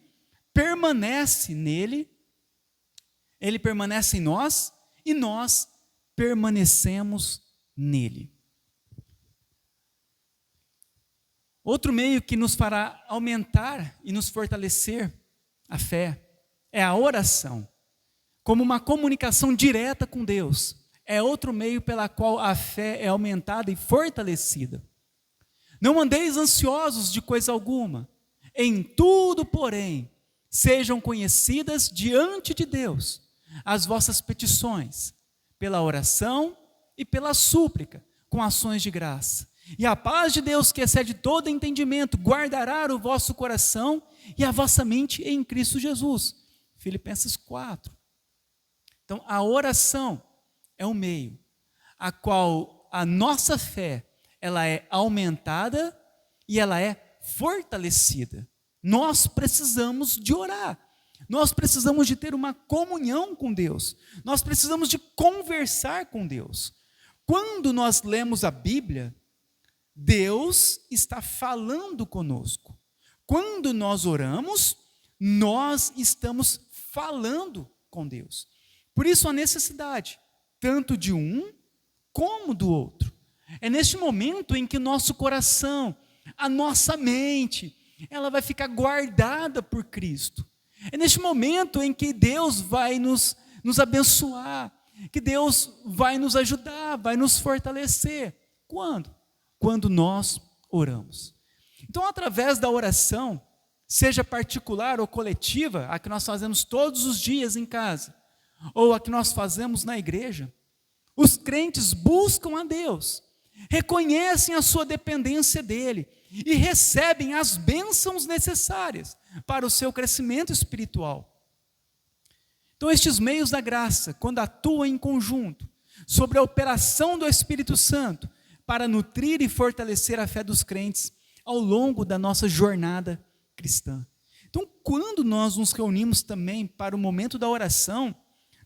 permanece nele, ele permanece em nós e nós permanecemos nele. Outro meio que nos fará aumentar e nos fortalecer a fé é a oração, como uma comunicação direta com Deus. É outro meio pela qual a fé é aumentada e fortalecida. Não andeis ansiosos de coisa alguma, em tudo, porém, sejam conhecidas diante de Deus as vossas petições, pela oração e pela súplica, com ações de graça. E a paz de Deus, que excede todo entendimento, guardará o vosso coração e a vossa mente em Cristo Jesus. Filipenses 4. Então, a oração é um meio a qual a nossa fé ela é aumentada e ela é fortalecida. Nós precisamos de orar. Nós precisamos de ter uma comunhão com Deus. Nós precisamos de conversar com Deus. Quando nós lemos a Bíblia, Deus está falando conosco. Quando nós oramos, nós estamos falando com Deus. Por isso a necessidade, tanto de um como do outro. É neste momento em que nosso coração, a nossa mente, ela vai ficar guardada por Cristo. É neste momento em que Deus vai nos abençoar, que Deus vai nos ajudar, vai nos fortalecer. Quando? Quando nós oramos. Então, através da oração, seja particular ou coletiva, a que nós fazemos todos os dias em casa, ou a que nós fazemos na igreja, os crentes buscam a Deus, reconhecem a sua dependência dEle e recebem as bênçãos necessárias para o seu crescimento espiritual. Então, estes meios da graça, quando atuam em conjunto, sobre a operação do Espírito Santo, para nutrir e fortalecer a fé dos crentes ao longo da nossa jornada cristã. Então, quando nós nos reunimos também para o momento da oração,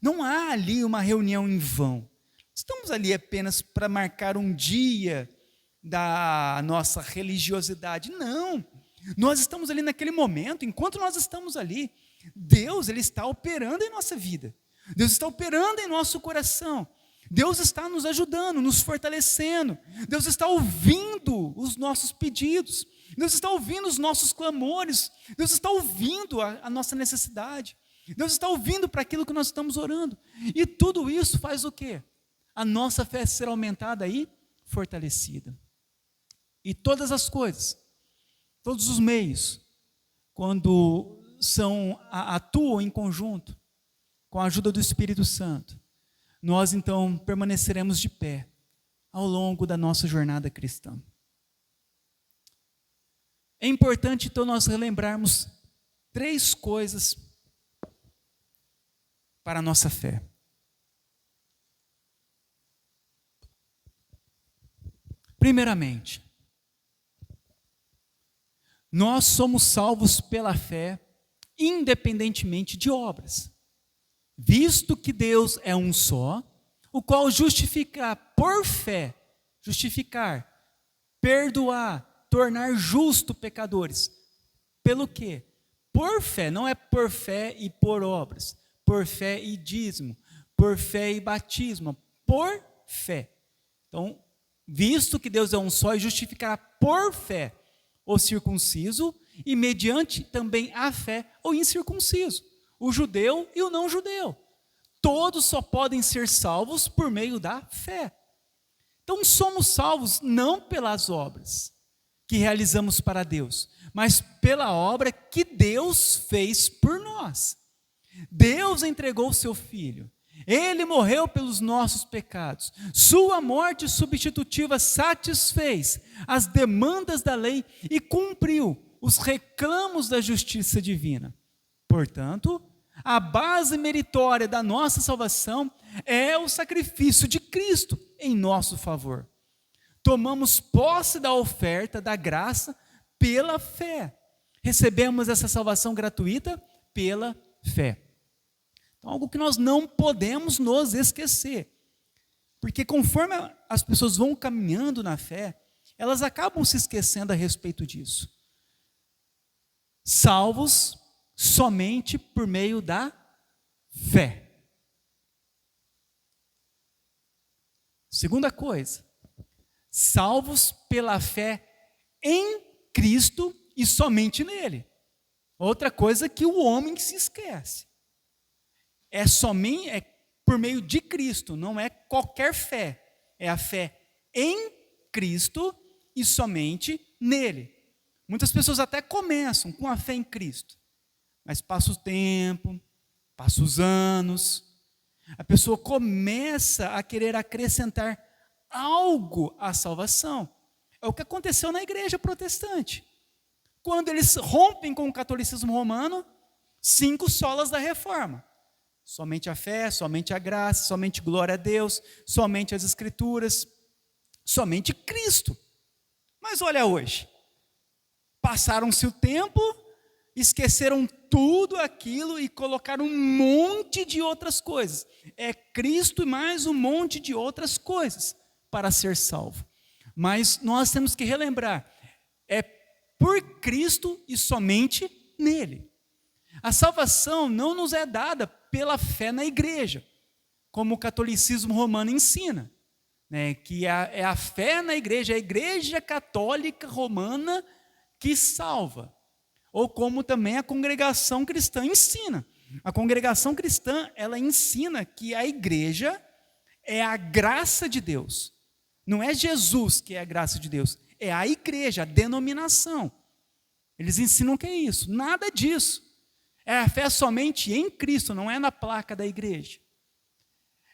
não há ali uma reunião em vão. Estamos ali apenas para marcar um dia da nossa religiosidade. Não, nós estamos ali naquele momento, enquanto nós estamos ali, Deus ele está operando em nossa vida. Deus está operando em nosso coração. Deus está nos ajudando, nos fortalecendo. Deus está ouvindo os nossos pedidos. Deus está ouvindo os nossos clamores. Deus está ouvindo a nossa necessidade. Deus está ouvindo para aquilo que nós estamos orando. E tudo isso faz o quê? A nossa fé ser aumentada e fortalecida. E todas as coisas, todos os meios, quando atuam em conjunto, com a ajuda do Espírito Santo, nós então permaneceremos de pé ao longo da nossa jornada cristã. É importante então nós relembrarmos 3 coisas para a nossa fé. Primeiramente, nós somos salvos pela fé, independentemente de obras, visto que Deus é um só, o qual justifica por fé, justificar, perdoar, tornar justo pecadores. Pelo quê? Por fé, não é por fé e por obras, por fé e dízimo, por fé e batismo, por fé. Então, visto que Deus é um só, e justificará por fé o circunciso e mediante também a fé o incircunciso, o judeu e o não judeu. Todos só podem ser salvos por meio da fé. Então somos salvos não pelas obras que realizamos para Deus, mas pela obra que Deus fez por nós. Deus entregou o seu Filho. Ele morreu pelos nossos pecados. Sua morte substitutiva satisfez as demandas da lei e cumpriu os reclamos da justiça divina. Portanto, a base meritória da nossa salvação é o sacrifício de Cristo em nosso favor. Tomamos posse da oferta da graça pela fé. Recebemos essa salvação gratuita pela fé. Então, algo que nós não podemos nos esquecer. Porque conforme as pessoas vão caminhando na fé, elas acabam se esquecendo a respeito disso. Salvos somente por meio da fé. Segunda coisa, salvos pela fé em Cristo e somente nele. Outra coisa que o homem se esquece. É por meio de Cristo, não é qualquer fé. É a fé em Cristo e somente nele. Muitas pessoas até começam com a fé em Cristo, mas passa o tempo, passa os anos, a pessoa começa a querer acrescentar algo à salvação. É o que aconteceu na igreja protestante. Quando eles rompem com o catolicismo romano, 5 solas da reforma. Somente a fé, somente a graça, somente glória a Deus, somente as Escrituras, somente Cristo. Mas olha hoje, passaram-se o tempo esqueceram tudo aquilo e colocaram um monte de outras coisas. É Cristo e mais um monte de outras coisas para ser salvo. Mas nós temos que relembrar, é por Cristo e somente nele. A salvação não nos é dada pela fé na igreja, como o catolicismo romano ensina, né? Que é a fé na igreja, a igreja católica romana que salva. Ou como também a congregação cristã ensina. A congregação cristã, ela ensina que a igreja é a graça de Deus. Não é Jesus que é a graça de Deus, é a igreja, a denominação. Eles ensinam que é isso, nada disso. É a fé somente em Cristo, não é na placa da igreja.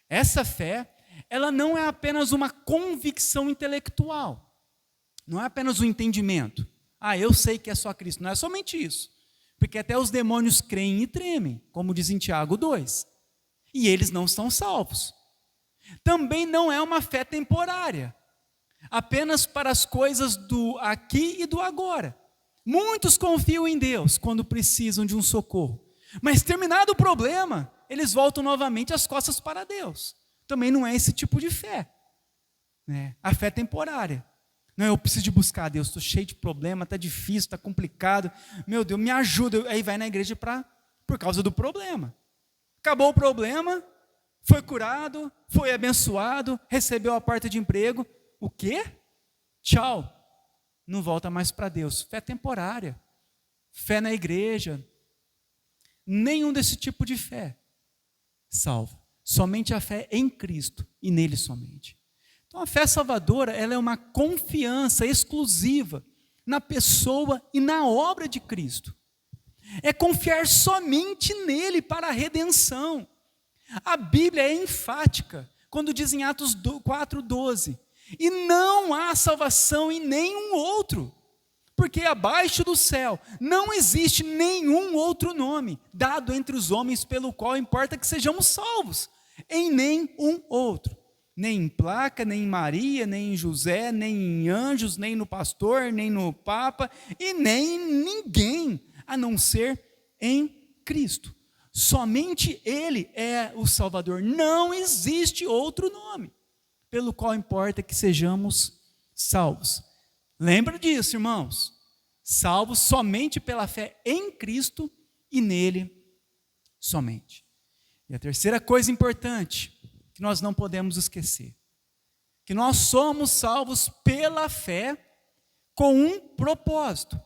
Essa fé, ela não é apenas uma convicção intelectual, não é apenas um entendimento. Eu sei que é só Cristo. Não é somente isso. Porque até os demônios creem e tremem, como diz em Tiago 2. E eles não são salvos. Também não é uma fé temporária, apenas para as coisas do aqui e do agora. Muitos confiam em Deus quando precisam de um socorro. Mas terminado o problema, eles voltam novamente as costas para Deus. Também não é esse tipo de fé, né? A fé temporária. Não, eu preciso de buscar a Deus, estou cheio de problema, está difícil, está complicado. Meu Deus, me ajuda. Aí vai na igreja por causa do problema. Acabou o problema, foi curado, foi abençoado, recebeu a porta de emprego. O quê? Tchau. Não volta mais para Deus. Fé temporária. Fé na igreja. Nenhum desse tipo de fé salva. Somente a fé em Cristo e nele somente. Então, a fé salvadora, ela é uma confiança exclusiva na pessoa e na obra de Cristo. É confiar somente nele para a redenção. A Bíblia é enfática quando diz em Atos 4:12, e não há salvação em nenhum outro, porque abaixo do céu não existe nenhum outro nome dado entre os homens pelo qual importa que sejamos salvos, em nenhum outro. Nem em placa, nem em Maria, nem em José, nem em anjos, nem no pastor, nem no Papa, e nem em ninguém, a não ser em Cristo. Somente Ele é o Salvador. Não existe outro nome pelo qual importa que sejamos salvos. Lembra disso, irmãos? Salvos somente pela fé em Cristo e nele somente. E a terceira coisa importante que nós não podemos esquecer, que nós somos salvos pela fé com um propósito,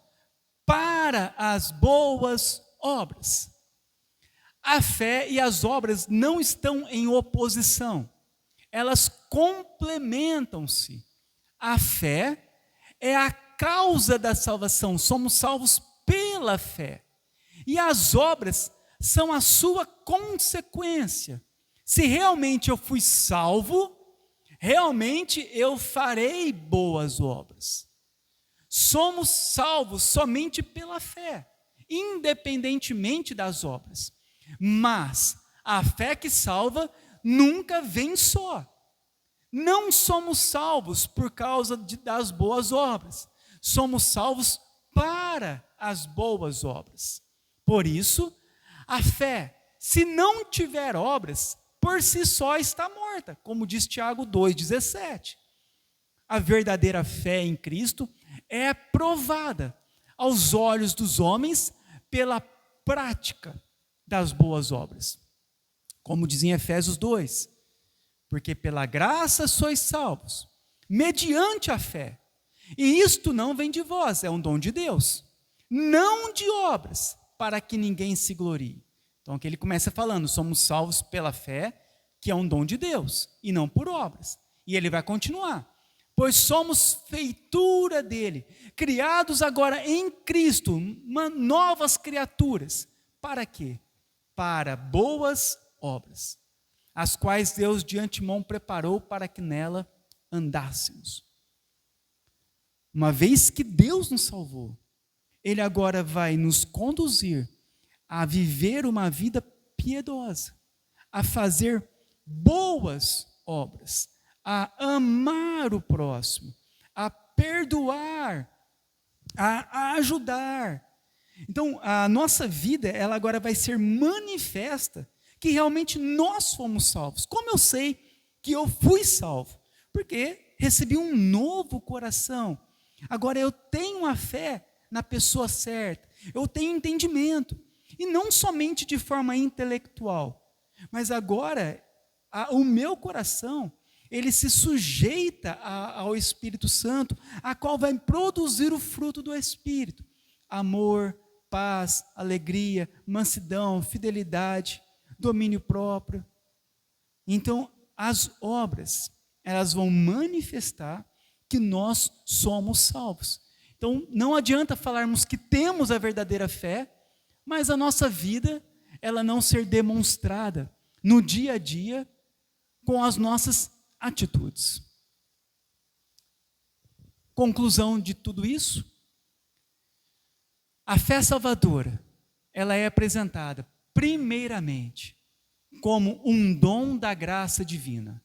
para as boas obras. A fé e as obras não estão em oposição, elas complementam-se. A fé é a causa da salvação, somos salvos pela fé, e as obras são a sua consequência. Se realmente eu fui salvo, realmente eu farei boas obras. Somos salvos somente pela fé, independentemente das obras. Mas a fé que salva nunca vem só. Não somos salvos por causa das boas obras. Somos salvos para as boas obras. Por isso, a fé, se não tiver obras, por si só está morta, como diz Tiago 2,17. A verdadeira fé em Cristo é provada aos olhos dos homens pela prática das boas obras. Como diz em Efésios 2, porque pela graça sois salvos, mediante a fé. E isto não vem de vós, é um dom de Deus, não de obras, para que ninguém se glorie. Então aqui ele começa falando, somos salvos pela fé, que é um dom de Deus, e não por obras. E ele vai continuar, pois somos feitura dele, criados agora em Cristo, novas criaturas. Para quê? Para boas obras, as quais Deus de antemão preparou para que nela andássemos. Uma vez que Deus nos salvou, Ele agora vai nos conduzir a viver uma vida piedosa, a fazer boas obras, a amar o próximo, a perdoar, a ajudar Então, a nossa vida, ela agora vai ser manifesta que realmente nós fomos salvos. Como eu sei que eu fui salvo? Porque recebi um novo coração. Agora eu tenho a fé na pessoa certa. Eu tenho entendimento. E não somente de forma intelectual, mas agora o meu coração, ele se sujeita ao Espírito Santo, a qual vai produzir o fruto do Espírito: amor, paz, alegria, mansidão, fidelidade, domínio próprio. Então, as obras, elas vão manifestar que nós somos salvos. Então, não adianta falarmos que temos a verdadeira fé, mas a nossa vida, ela não ser demonstrada no dia a dia com as nossas atitudes. Conclusão de tudo isso: a fé salvadora, ela é apresentada primeiramente como um dom da graça divina,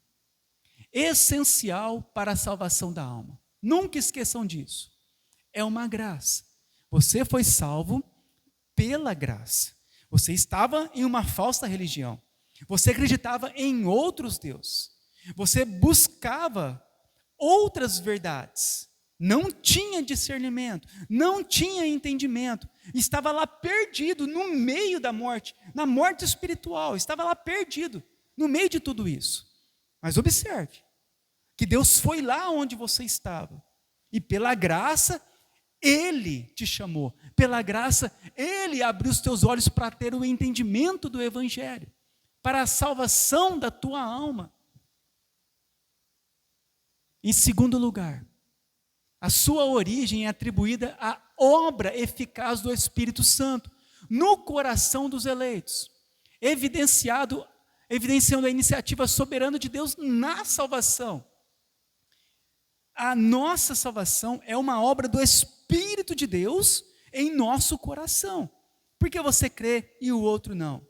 essencial para a salvação da alma. Nunca esqueçam disso. É uma graça. Você foi salvo pela graça. Você estava em uma falsa religião. Você acreditava em outros deuses. Você buscava outras verdades. Não tinha discernimento, não tinha entendimento. Estava lá perdido no meio da morte, na morte espiritual. Estava lá perdido no meio de tudo isso. Mas observe que Deus foi lá onde você estava. E pela graça, Ele te chamou. Pela graça, Ele abriu os teus olhos para ter o entendimento do Evangelho, para a salvação da tua alma. Em segundo lugar, a sua origem é atribuída à obra eficaz do Espírito Santo no coração dos eleitos, evidenciando a iniciativa soberana de Deus na salvação. A nossa salvação é uma obra do Espírito de Deus em nosso coração. Por que você crê e o outro não?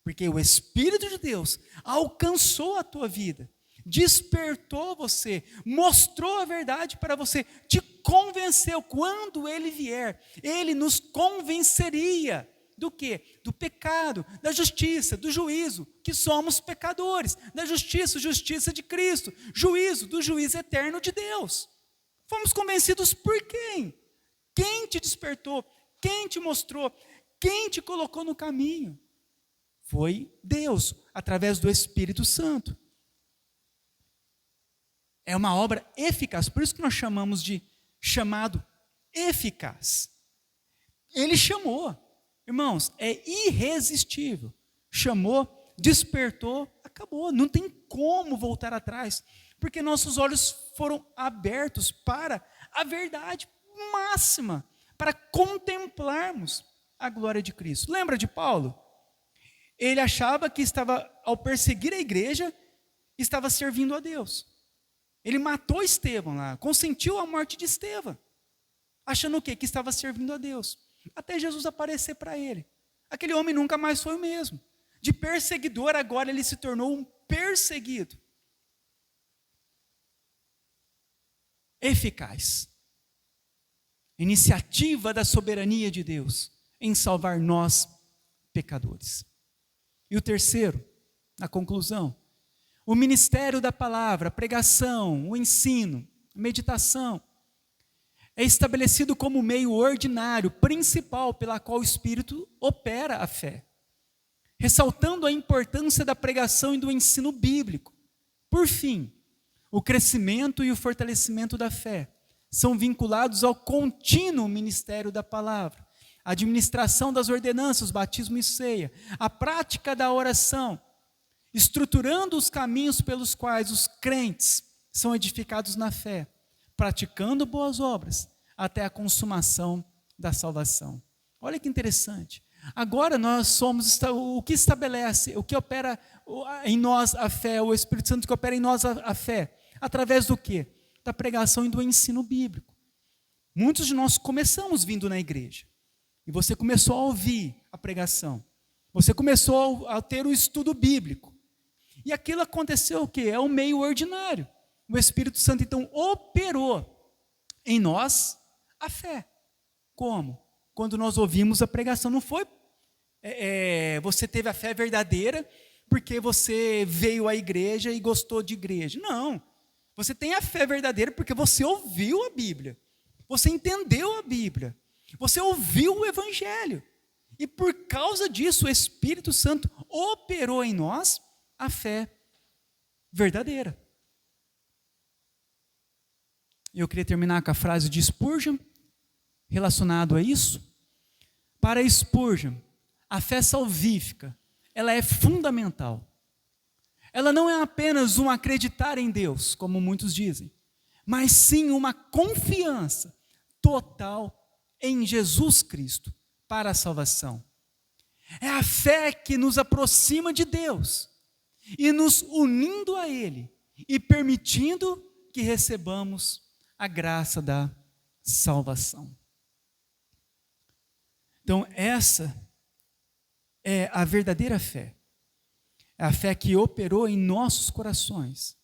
Porque o Espírito de Deus alcançou a tua vida, despertou você, mostrou a verdade para você, te convenceu. Quando Ele vier, Ele nos convenceria do quê? Do pecado, da justiça, do juízo, que somos pecadores, da justiça de Cristo, juízo, do juízo eterno de Deus. Fomos convencidos por quem? Quem te despertou? Quem te mostrou? Quem te colocou no caminho? Foi Deus, através do Espírito Santo. É uma obra eficaz, por isso que nós chamamos de chamado eficaz. Ele chamou, irmãos, é irresistível. Chamou, despertou, acabou, não tem como voltar atrás, porque nossos olhos foram abertos para a verdade máxima, para contemplarmos a glória de Cristo. Lembra de Paulo? Ele achava que estava, ao perseguir a igreja, estava servindo a Deus. Ele matou Estevão lá, consentiu a morte de Estevão, achando o quê? Que estava servindo a Deus. Até Jesus aparecer para ele. Aquele homem nunca mais foi o mesmo. De perseguidor, agora ele se tornou um perseguido. Eficaz. Iniciativa da soberania de Deus em salvar nós, pecadores. E o terceiro, na conclusão, o ministério da palavra, a pregação, o ensino, a meditação, é estabelecido como meio ordinário, principal, pela qual o Espírito opera a fé, ressaltando a importância da pregação e do ensino bíblico. Por fim, o crescimento e o fortalecimento da fé são vinculados ao contínuo ministério da palavra, a administração das ordenanças, batismo e ceia, a prática da oração, estruturando os caminhos pelos quais os crentes são edificados na fé, praticando boas obras, até a consumação da salvação. Olha que interessante. Agora nós somos o que estabelece, o que opera em nós a fé, o Espírito Santo que opera em nós a fé, através do quê? Da pregação e do ensino bíblico. Muitos de nós começamos vindo na igreja, e você começou a ouvir a pregação, você começou a ter o estudo bíblico, e aquilo aconteceu o quê? É um meio ordinário. O Espírito Santo então operou em nós a fé. Como? quando nós ouvimos a pregação. Não foi você teve a fé verdadeira porque você veio à igreja e gostou de igreja. Não. Você tem a fé verdadeira porque você ouviu a Bíblia. Você entendeu a Bíblia. Você ouviu o Evangelho. E por causa disso, o Espírito Santo operou em nós a fé verdadeira. Eu queria terminar com a frase de Spurgeon, relacionado a isso. Para Spurgeon, a fé salvífica, ela é fundamental. Ela não é apenas um acreditar em Deus, como muitos dizem, mas sim uma confiança total em Jesus Cristo para a salvação. É a fé que nos aproxima de Deus e nos unindo a Ele e permitindo que recebamos a graça da salvação. Então, essa é a verdadeira fé. É a fé que operou em nossos corações.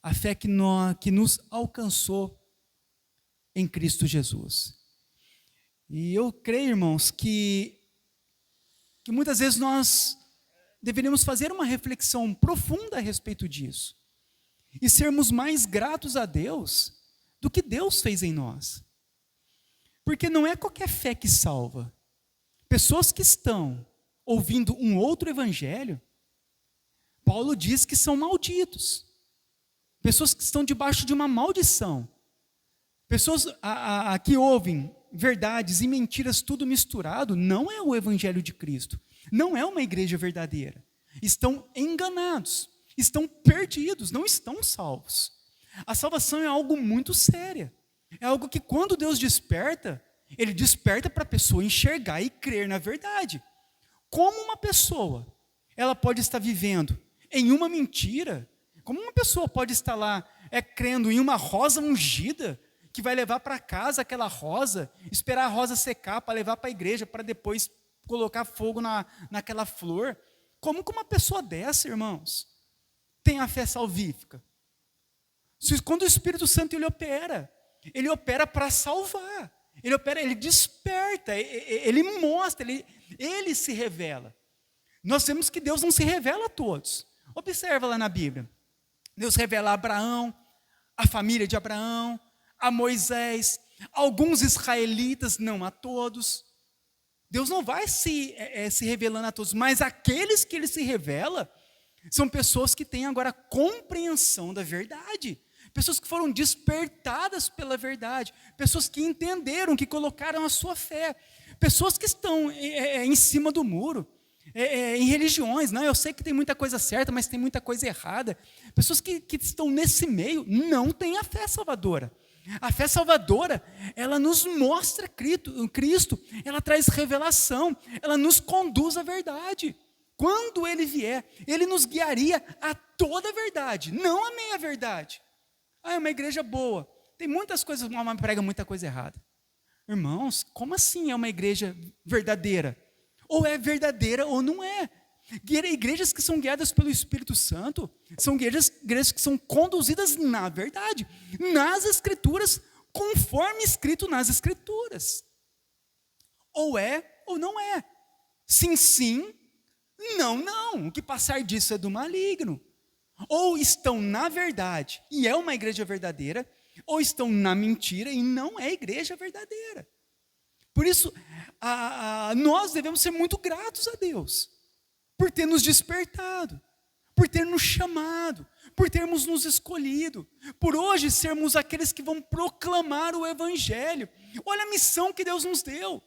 A fé que nos alcançou em Cristo Jesus. E eu creio, irmãos, que muitas vezes nós deveríamos fazer uma reflexão profunda a respeito disso. E sermos mais gratos a Deus do que Deus fez em nós. Porque não é qualquer fé que salva. Pessoas que estão ouvindo um outro evangelho, Paulo diz que são malditos. Pessoas que estão debaixo de uma maldição. Pessoas que ouvem verdades e mentiras tudo misturado, não é o evangelho de Cristo. Não é uma igreja verdadeira. Estão enganados, estão perdidos, não estão salvos. A salvação é algo muito sério. É algo que quando Deus desperta, Ele desperta para a pessoa enxergar e crer na verdade. Como uma pessoa, ela pode estar vivendo em uma mentira, como uma pessoa pode estar lá crendo em uma rosa ungida, que vai levar para casa aquela rosa, esperar a rosa secar para levar para a igreja, para depois colocar fogo naquela flor. Como que uma pessoa dessa, irmãos, tem a fé salvífica? Quando o Espírito Santo ele opera para salvar. Ele desperta, ele mostra, ele se revela. Nós vemos que Deus não se revela a todos. Observa lá na Bíblia. Deus revela a Abraão, a família de Abraão, a Moisés, alguns israelitas, não a todos. Deus não vai se revelando a todos, mas aqueles que Ele se revela são pessoas que têm agora compreensão da verdade. Pessoas que foram despertadas pela verdade, pessoas que entenderam, que colocaram a sua fé, pessoas que estão em cima do muro, em religiões, não, eu sei que tem muita coisa certa, mas tem muita coisa errada, pessoas que estão nesse meio, não têm a fé salvadora. A fé salvadora, ela nos mostra Cristo, ela traz revelação, ela nos conduz à verdade. Quando Ele vier, Ele nos guiaria a toda a verdade, não a meia verdade. É uma igreja boa, tem muitas coisas, mas prega muita coisa errada. Irmãos, como assim é uma igreja verdadeira? Ou é verdadeira ou não é. Igrejas que são guiadas pelo Espírito Santo, são igrejas que são conduzidas na verdade, nas Escrituras, conforme escrito nas Escrituras. Ou é ou não é. Sim, sim, não, não. O que passar disso é do maligno. Ou estão na verdade e é uma igreja verdadeira, ou estão na mentira e não é igreja verdadeira. Por isso, nós devemos ser muito gratos a Deus, por ter nos despertado, por ter nos chamado, por termos nos escolhido, por hoje sermos aqueles que vão proclamar o Evangelho. Olha a missão que Deus nos deu.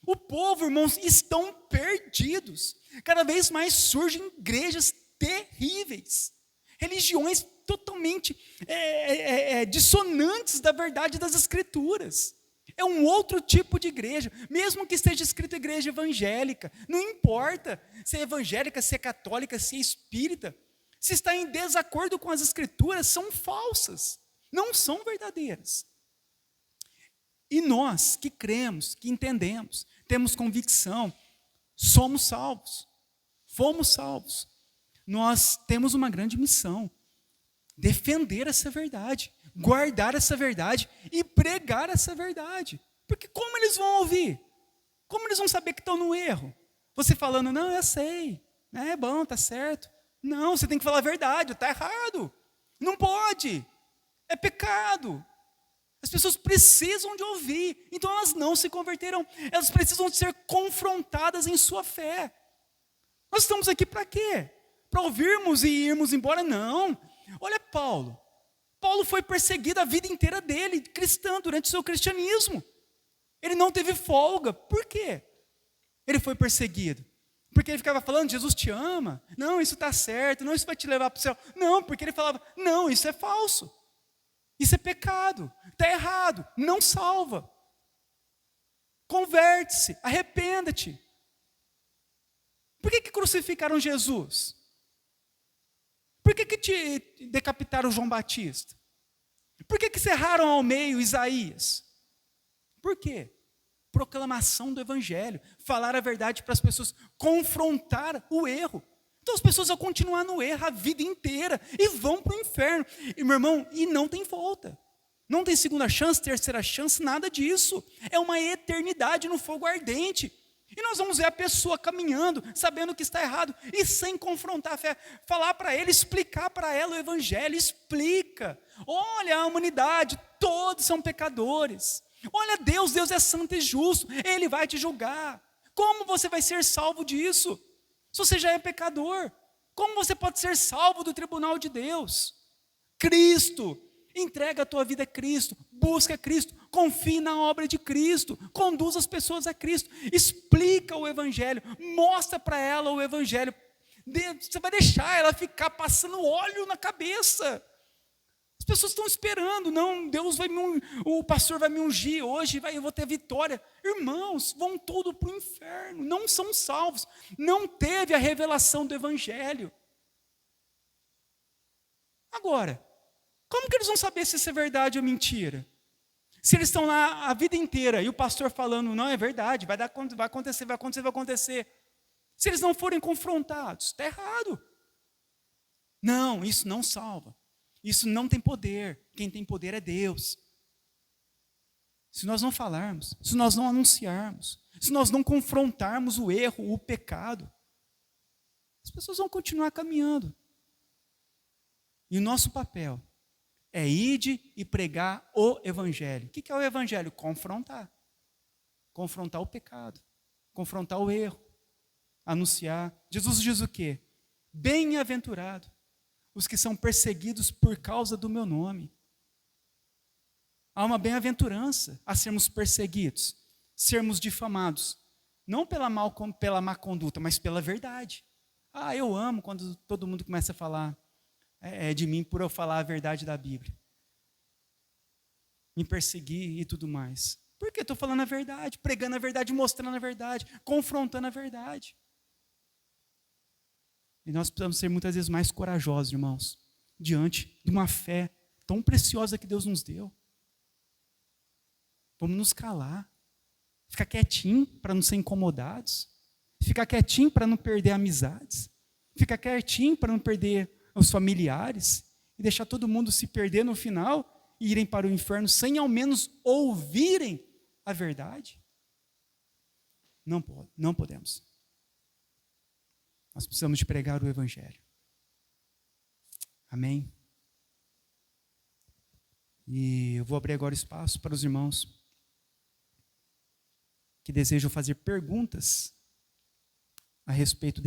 O povo, irmãos, estão perdidos. Cada vez mais surgem igrejas terríveis, religiões totalmente dissonantes da verdade das Escrituras. É um outro tipo de igreja, mesmo que esteja escrito igreja evangélica, não importa se é evangélica, se é católica, se é espírita, se está em desacordo com as Escrituras, são falsas, não são verdadeiras. E nós que cremos, que entendemos, temos convicção, somos salvos, fomos salvos. Nós temos uma grande missão: defender essa verdade, guardar essa verdade e pregar essa verdade. Porque como eles vão ouvir Como eles vão saber que estão no erro? Você falando, não, eu sei, é bom, tá certo. Não, você tem que falar a verdade, está errado. Não pode, é pecado. As pessoas precisam de ouvir, então elas não se converterão. Elas precisam de ser confrontadas em sua fé. Nós estamos aqui para quê? Para ouvirmos e irmos embora? Não. Olha Paulo. Paulo foi perseguido a vida inteira dele, cristão, durante o seu cristianismo. Ele não teve folga. Por quê? Ele foi perseguido. Porque ele ficava falando, Jesus te ama. Não, isso está certo. Não, isso vai te levar para o céu. Não, porque ele falava, não, isso é falso. Isso é pecado. Está errado. Não salva. Converte-se. Arrependa-te. Por que crucificaram Jesus? Por que te decapitaram João Batista? Por que cerraram ao meio Isaías? Por quê? Proclamação do evangelho, falar a verdade para as pessoas, confrontar o erro. Então as pessoas vão continuar no erro a vida inteira e vão para o inferno. E meu irmão, e não tem volta. Não tem segunda chance, terceira chance, nada disso. É uma eternidade no fogo ardente. E nós vamos ver a pessoa caminhando, sabendo que está errado, e sem confrontar a fé, falar para ele, explicar para ela o evangelho, explica. Olha a humanidade, todos são pecadores. Olha Deus, Deus é santo e justo, Ele vai te julgar. Como você vai ser salvo disso? Se você já é pecador, como você pode ser salvo do tribunal de Deus? Cristo, entrega a tua vida a Cristo, busca Cristo, confie na obra de Cristo, conduz as pessoas a Cristo, explica o evangelho, mostra para ela o evangelho. Você vai deixar ela ficar passando óleo na cabeça. As pessoas estão esperando, não, o pastor vai me ungir hoje, eu vou ter vitória. Irmãos, vão tudo para o inferno, não são salvos, não teve a revelação do evangelho. Agora, como que eles vão saber se isso é verdade ou mentira? Se eles estão lá a vida inteira e o pastor falando, não, é verdade, vai acontecer. Se eles não forem confrontados, está errado. Não, isso não salva. Isso não tem poder. Quem tem poder é Deus. Se nós não falarmos, se nós não anunciarmos, se nós não confrontarmos o erro, o pecado, as pessoas vão continuar caminhando. E o nosso papel é ir e pregar o evangelho. O que é o evangelho? Confrontar. Confrontar o pecado. Confrontar o erro. Anunciar. Jesus diz o quê? Bem-aventurado os que são perseguidos por causa do meu nome. Há uma bem-aventurança a sermos perseguidos, sermos difamados, não pela má conduta, mas pela verdade. Eu amo quando todo mundo começa a falar de mim por eu falar a verdade da Bíblia. Me perseguir e tudo mais. Por quê? Estou falando a verdade, pregando a verdade, mostrando a verdade, confrontando a verdade. E nós precisamos ser muitas vezes mais corajosos, irmãos, diante de uma fé tão preciosa que Deus nos deu. Vamos nos calar, ficar quietinho para não ser incomodados, ficar quietinho para não perder amizades, ficar quietinho para não perder os familiares e deixar todo mundo se perder no final e irem para o inferno sem ao menos ouvirem a verdade. Não podemos. Nós precisamos de pregar o evangelho. Amém? E eu vou abrir agora espaço para os irmãos que desejam fazer perguntas a respeito